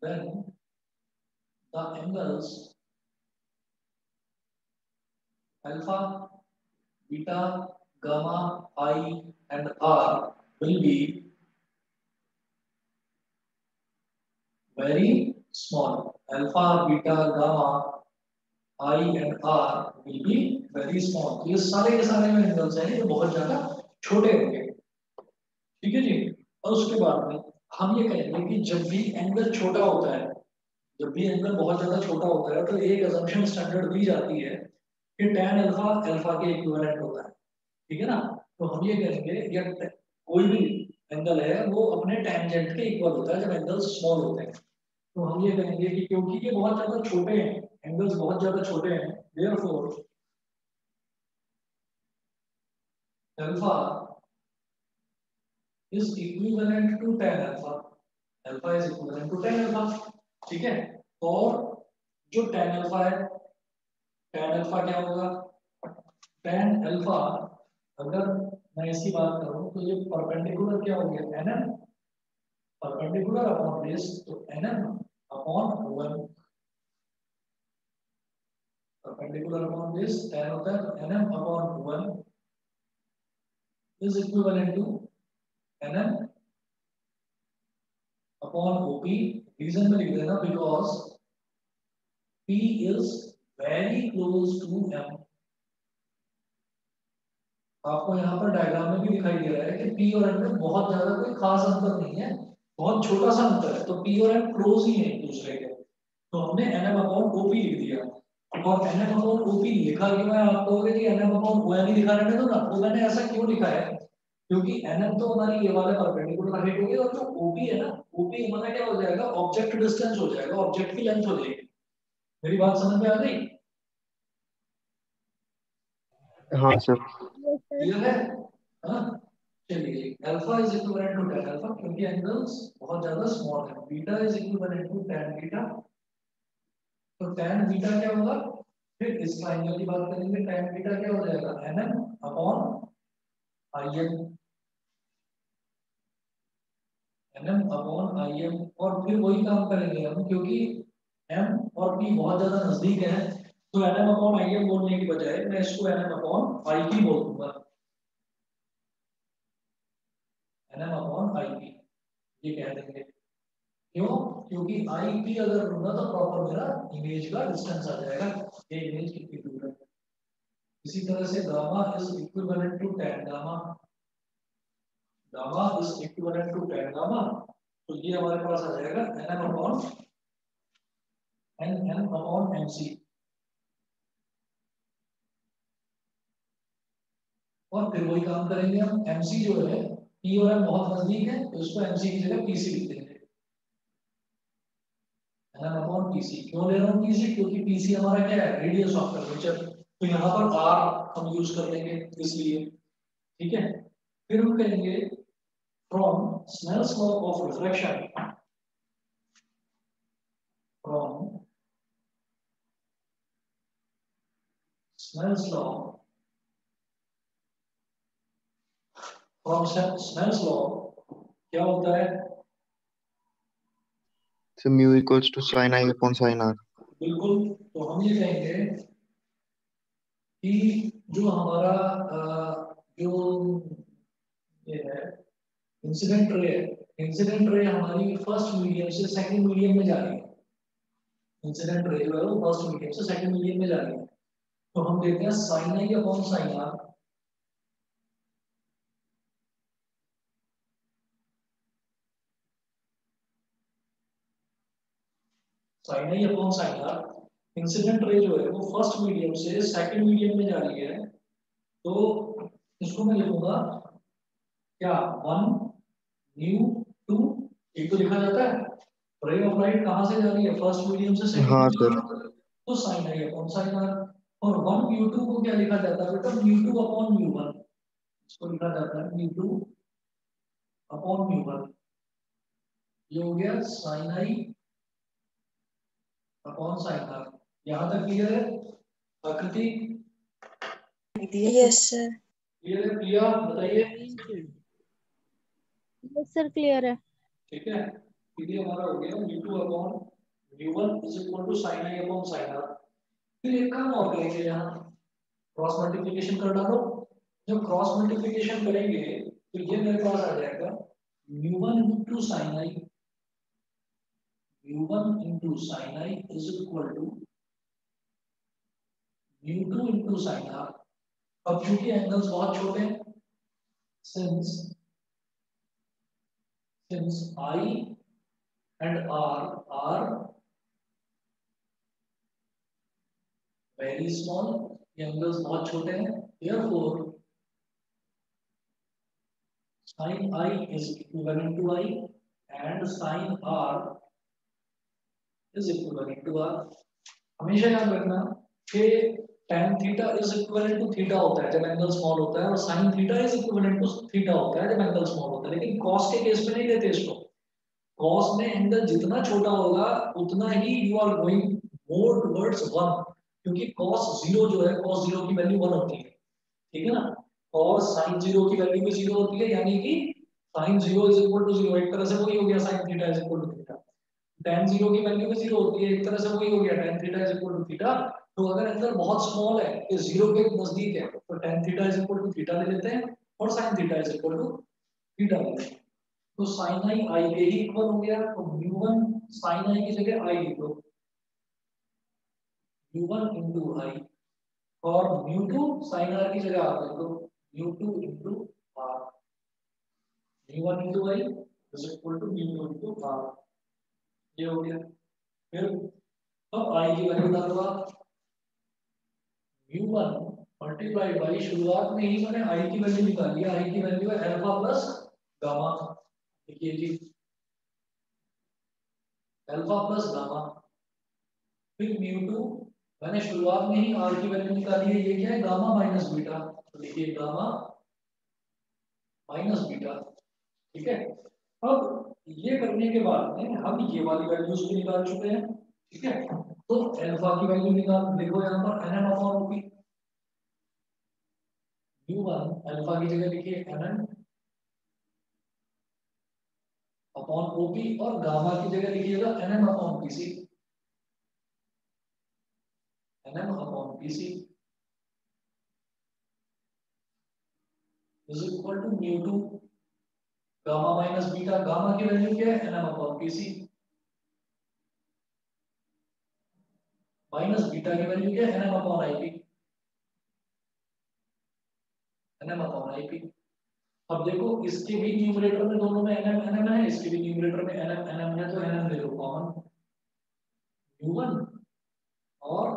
then the angles alpha, beta, gamma, i and r will be very small. Alpha, beta, gamma, I and R will be very small. तो ये सारे के सारे में एंगल्स हैं जो बहुत ज्यादा छोटे होंगे। ठीक है जी। और उसके बाद में हम ये कहेंगे कि जब भी एंगल छोटा होता है, जब भी एंगल बहुत ज्यादा छोटा होता है तो एक अजम्पशन स्टैंडर्ड दी जाती है कि tan अल्फा अल्फा के इक्विवेलेंट होता है। ठीक है ना। तो हम ये कहेंगे या कोई भी एंगल है वो अपने टेंजेंट के इक्वल होता है जब एंगल्स स्मॉल होते हैं। तो हम ये कहेंगे कि क्योंकि ये बहुत ज्यादा छोटे हैं, एंगल्स बहुत ज्यादा छोटे हैं, therefore alpha is equivalent to tan alpha, alpha is equivalent to tan alpha। ठीक है। और जो tan alpha है, tan alpha क्या होगा, tan alpha अगर मैं इसकी बात करूं तो ये परपेंडिकुलर क्या हो गया, nm, परपेंडिकुलर अपॉन बेस, तो nm upon 1। perpendicular upon this tan होता है nm upon 1 is equivalent to nm upon OP. Region में लिख देना because P is very close to M. आपको यहाँ पर डायग्राम में भी दिखाई दे रहा है कि P और M में बहुत ज्यादा कोई खास अंतर नहीं है, बहुत छोटा सा अंतर है, तो P और M क्लोज ही है एक दूसरे के, तो हमने NM अपॉन OP लिख दिया। और NM अपॉन OP लिखा क्यों है? आप कहोगे कि NM अपॉन OM ही लिखा रहने दो ना, तो मैंने ऐसा क्यों लिखा है? क्योंकि NM तो हमारी ये वाले परपेंडिकुलर हाइट होगी और जो OP है ना, OP हमारा क्या हो जाएगा? ऑब्जेक्ट डिस्टेंस हो जाएगा, ऑब्जेक्ट की लेंथ हो जाएगी। मेरी बात समझ में आ गई? हाँ सर। Yes sir. क्लियर है? हाँ चलिए, alpha is equivalent to tan alpha क्योंकि एंगल्स बहुत ज्यादा स्मॉल है, beta is equivalent to tan beta, तो tan बीटा क्या होगा? फिर इस ट्रायंगल की बात करेंगे, tan बीटा क्या हो जाएगा? nm upon im, nm upon im, और फिर वही काम करेंगे हम, क्योंकि m और p बहुत ज्यादा नजदीक है, तो nm अपॉन im बोलने की बजाय मैं इसको nm अपॉन ip बोल दूंगा, nm अपॉन ip ये कह देंगे। क्यों? क्योंकि ip अगर लूंगा तो प्रॉपर मेरा इमेज का डिस्टेंस आ जाएगा, ये इमेज कितनी दूर है। इसी तरह से gamma is equivalent to tan gamma, gamma is equivalent to tan gamma, तो ये हमारे पास आ जाएगा nm upon nm upon mc, और फिर वही काम करेंगे हम, mc जो है p और m बहुत नजदीक है, तो इसको mc की जगह pc लिख देंगे, nm अपॉन pc। क्यों ले रहा हूँ pc? क्योंकि pc हमारा क्या है? रेडियस ऑफ कर्वेचर, तो यहाँ पर r हम यूज कर लेंगे इसलिए, ठीक है। फिर हम कहेंगे from Snell's law of refraction, from Snell's law, from Snell's law क्या होता है? So mu equals to sin I upon sin R. बिल्कुल, तो हम ये कहेंगे कि जो हमारा जो ये है इंसिडेंट रे है, इंसिडेंट रे हमारी फर्स्ट मीडियम से सेकंड मीडियम में जा रही है, इंसिडेंट रे जो है वो फर्स्ट मीडियम से सेकंड मीडियम में जा रही है, तो हम देखते हैं sin i upon sin r, sin i upon sin r, incident ray जो है वो फर्स्ट मीडियम से सेकंड मीडियम में जा रही है, तो इसको मैं लिखूंगा क्या? 1 न्यू 2, एक तो लिखा जाता है, रे ऑफ लाइट कहां से जा रही है? फर्स्ट मीडियम से सेकंड हाँ मीडियम, सर। तो sin i upon sin r, और 1 mu2 को क्या लिखा जाता है बेटा? mu2 अपॉन mu1, इसको लिखा जाता है mu2 अपॉन mu1, ये हो गया sin i upon sin r। यहां तक क्लियर है आकृति? Yes sir. क्लियर है? प्रिया बताइए। यस सर क्लियर है। ठीक है, ये हमारा हो गया mu2 upon mu1 is equal to sin i upon sin r। फिर एक काम और करेंगे, यहाँ क्रॉस मल्टीप्लिकेशन कर डालो, जब क्रॉस मल्टीप्लिकेशन करेंगे तो ये मेरे पास आ जाएगा mu1 into sin i, mu1 into sin i is equal to mu2 into sin r। अब चूंकि एंगल्स बहुत छोटे हैं, since I and R are very small, ये एंगल्स बहुत छोटे हैं, therefore sin I is equivalent to I and sin R is equivalent to R। हमेशा याद रखना कि tan theta is equivalent to theta होता है जब एंगल स्मॉल होता है, और sin theta is equivalent to theta होता है जब एंगल स्मॉल होता है, लेकिन cos के केस में नहीं लेते इसको। cos में एंगल जितना छोटा होगा उतना ही you are going more towards 1, क्योंकि cos 0 जो है, cos 0 की वैल्यू 1 होती है, ठीक है ना, और sin 0 की वैल्यू भी 0 होती है, यानी कि sin 0 इज इक्वल टू 0, एक तरह से वही हो गया sin theta is equal to theta. tan 0 की वैल्यू भी 0 होती है, एक तरह से वही हो गया tan theta is equal to theta, तो अगर एंगल बहुत स्मॉल है कि जीरो के नजदीक है तो tan theta is equal to theta ले लेते हैं और sin theta is equal to theta ले लेते हैं। तो sin i i के ही इक्वल हो गया, तो mu1 sin i की जगह i लिख लो, mu1 into i, और mu2 sin r की जगह आप लिख लो mu2 into r, mu1 into i is equal to mu2 into r, ये हो गया। फिर अब i की वैल्यू डालो आप, mu1 मल्टीप्लाइड बाई, शुरुआत में ही मैंने i की वैल्यू निकाली है, i की वैल्यू है अल्फा प्लस गामा, देखिए जी अल्फा प्लस गामा। फिर mu2 मैंने शुरुआत में ही r की वैल्यू निकाली है, ये क्या है गामा माइनस बीटा, तो देखिए गामा माइनस बीटा, ठीक है। अब ये करने के बाद में हम ये वाली वैल्यूज भी निकाल चुके हैं, ठीक है। तो अल्फा की वैल्यू निकाल, देखो यहाँ पर nm upon OP, u1 alpha की जगह लिखिए nm अपॉन ओपी, और गामा की जगह लिखिएगा nm upon PC, nm upon PC is equal to mu2 gamma minus beta, gamma की वैल्यू क्या है nm upon PC, minus beta की वैल्यू क्या है nm upon IP, nm upon IP. अब देखो इसके भी न्यूमरेटर में दोनों में nm nm है, इसके भी न्यूमरेटर में nm nm है, तो nm ले लो कॉमन, u1 और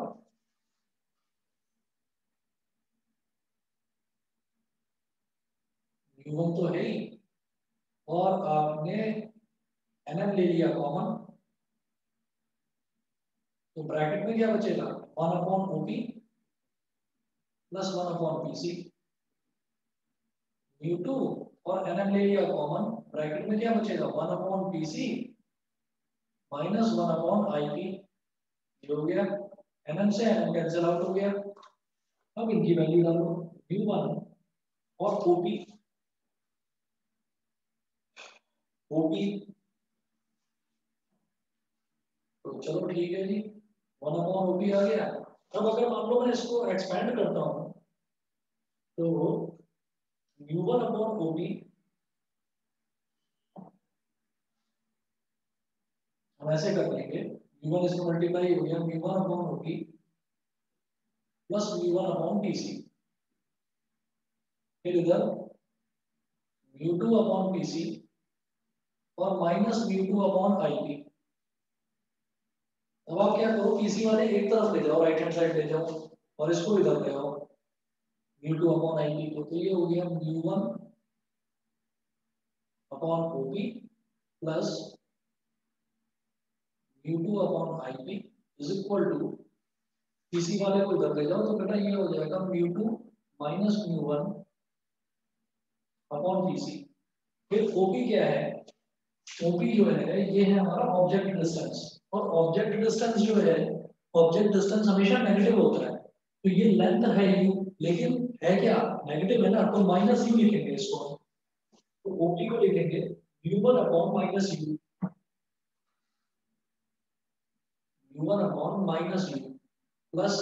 u1 तो है ही, और आपने nm ले लिया कॉमन, तो ब्रैकेट में क्या बचेगा 1 upon OP plus 1 upon PC, u2 और nm ले लिया कॉमन, ब्रैकेट में क्या बचेगा 1 upon PC minus 1 upon IP, ये हो गया, nm से nm कैंसिल आउट हो गया। अब इनकी वैल्यू डालो, u1 और ओपी, तो चलो ठीक है जी, 1 अपॉन ओपी आ गया। अब अगर मान लो मैं इसको एक्सपेंड करता हूँ, तो u1 अपॉन ओपी, हम ऐसे कर लेंगे, u1 इसको मल्टीप्लाई हो गया v1 upon OP plus v1 upon pc, फिर इधर mu2 अपॉन pc और माइनस mu2 अपॉन ip। अब आप क्या करो, पीसी वाले एक तरफ ले जाओ, राइट हैंड साइड ले जाओ, और इसको इधर ले आओ mu2 अपॉन ip को, तो ये हो गया mu1 upon OP plus mu2 upon ip is equal to, PC वाले को इधर ले जाओ तो बेटा ये हो जाएगा mu2 minus mu1 upon PC. फिर ओपी क्या है, ओपी जो है ये है हमारा ऑब्जेक्ट डिस्टेंस, और ऑब्जेक्ट डिस्टेंस जो है, ऑब्जेक्ट डिस्टेंस हमेशा नेगेटिव होता है, तो ये लेंथ है u, लेकिन है क्या नेगेटिव है ना, तो माइनस u लिखेंगे इसको, तो ओपी को लिखेंगे u1 upon minus u, u1 upon minus u plus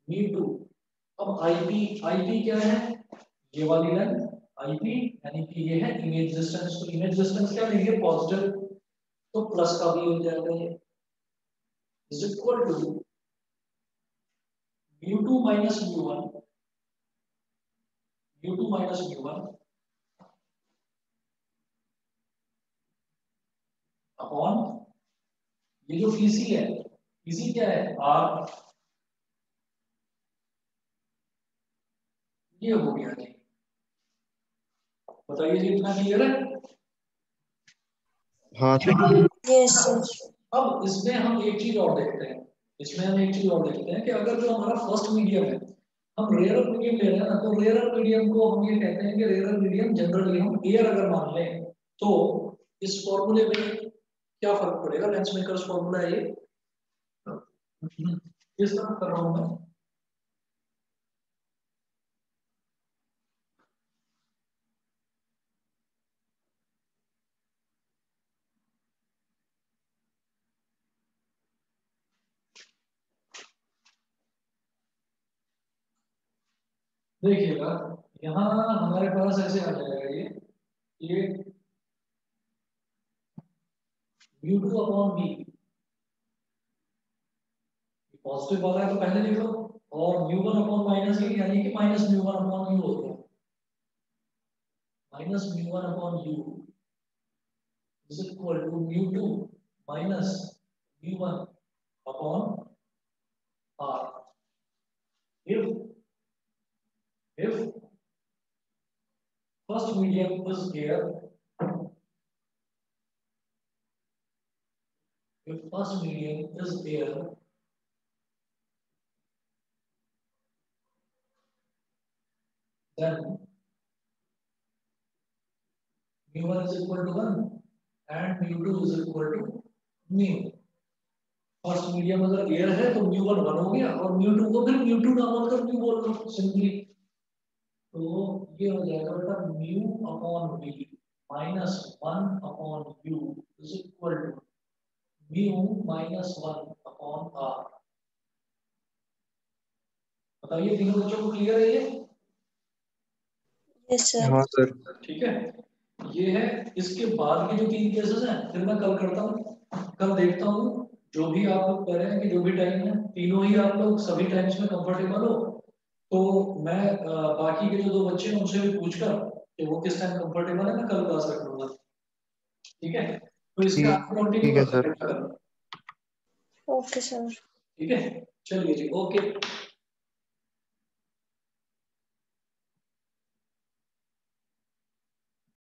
mu2। अब आईपी क्या है, ये वाली लेंथ आईपी, यानी कि ये है इमेज डिस्टेंस, तो इमेज डिस्टेंस क्या लेंगे पॉजिटिव, तो प्लस का भी हो जाएगा ये, is equal to mu2 minus mu1, u2 minus u1 upon ये जो pc है, pc क्या है r, ये हो गया जी। बताइए जी इतना क्लियर है। हाँ सर। यस अब इसमें हम एक चीज और देखते हैं, इसमें हम एक चीज और देखते हैं कि अगर जो हमारा फर्स्ट मीडियम है, हम रेयर मीडियम ले रहे हैं ना, तो रेयर मीडियम को हम ये कहते हैं कि रेयर मीडियम जनरली हम एयर अगर मान लें, तो इस फॉर्मूले में क्या फर्क पड़ेगा, लेंस मेकर्स फॉर्मूला है ये, किस तरह कर रहा हूं मैं, देखिएगा यहाँ हमारे पास ऐसे आ जाएगा ये u2 अपॉन v पॉजिटिव वाला है तो पहले लिख लो, और mu1 अपॉन माइनस v यानी कि माइनस mu1 अपॉन u होता है, minus mu1 upon u is equal to mu2 minus mu1 upon r. If first medium is here, if first medium is there, then mu1 is equal to 1 and mu2 is equal to mu. First medium अगर air है तो mu1 1 हो गया और mu2 को फिर mu2 ना बोलकर mu बोल लो सिंपली, तो ये हो जाएगा बेटा mu upon v minus 1 upon u is equal to mu minus 1 upon r। बताइए तीनों बच्चों को क्लियर है ये? Yes sir. हाँ सर। ठीक है, ये है। इसके बाद के जो 3 केसेस हैं फिर मैं कल करता हूँ, कल देखता हूँ जो भी आप लोग कह रहे हैं कि जो भी टाइम है तीनों ही आप लोग सभी टाइम्स में कंफर्टेबल हो, तो मैं बाकी के जो 2 बच्चे हैं उनसे भी पूछकर कि वो किस टाइम कंफर्टेबल है मैं कल क्लास रख लूंगा। ठीक है, तो इसका आप कंटिन्यू ठीक है करते सर। हैं कल। Okay sir. ठीक है, चलिए जी, ओके।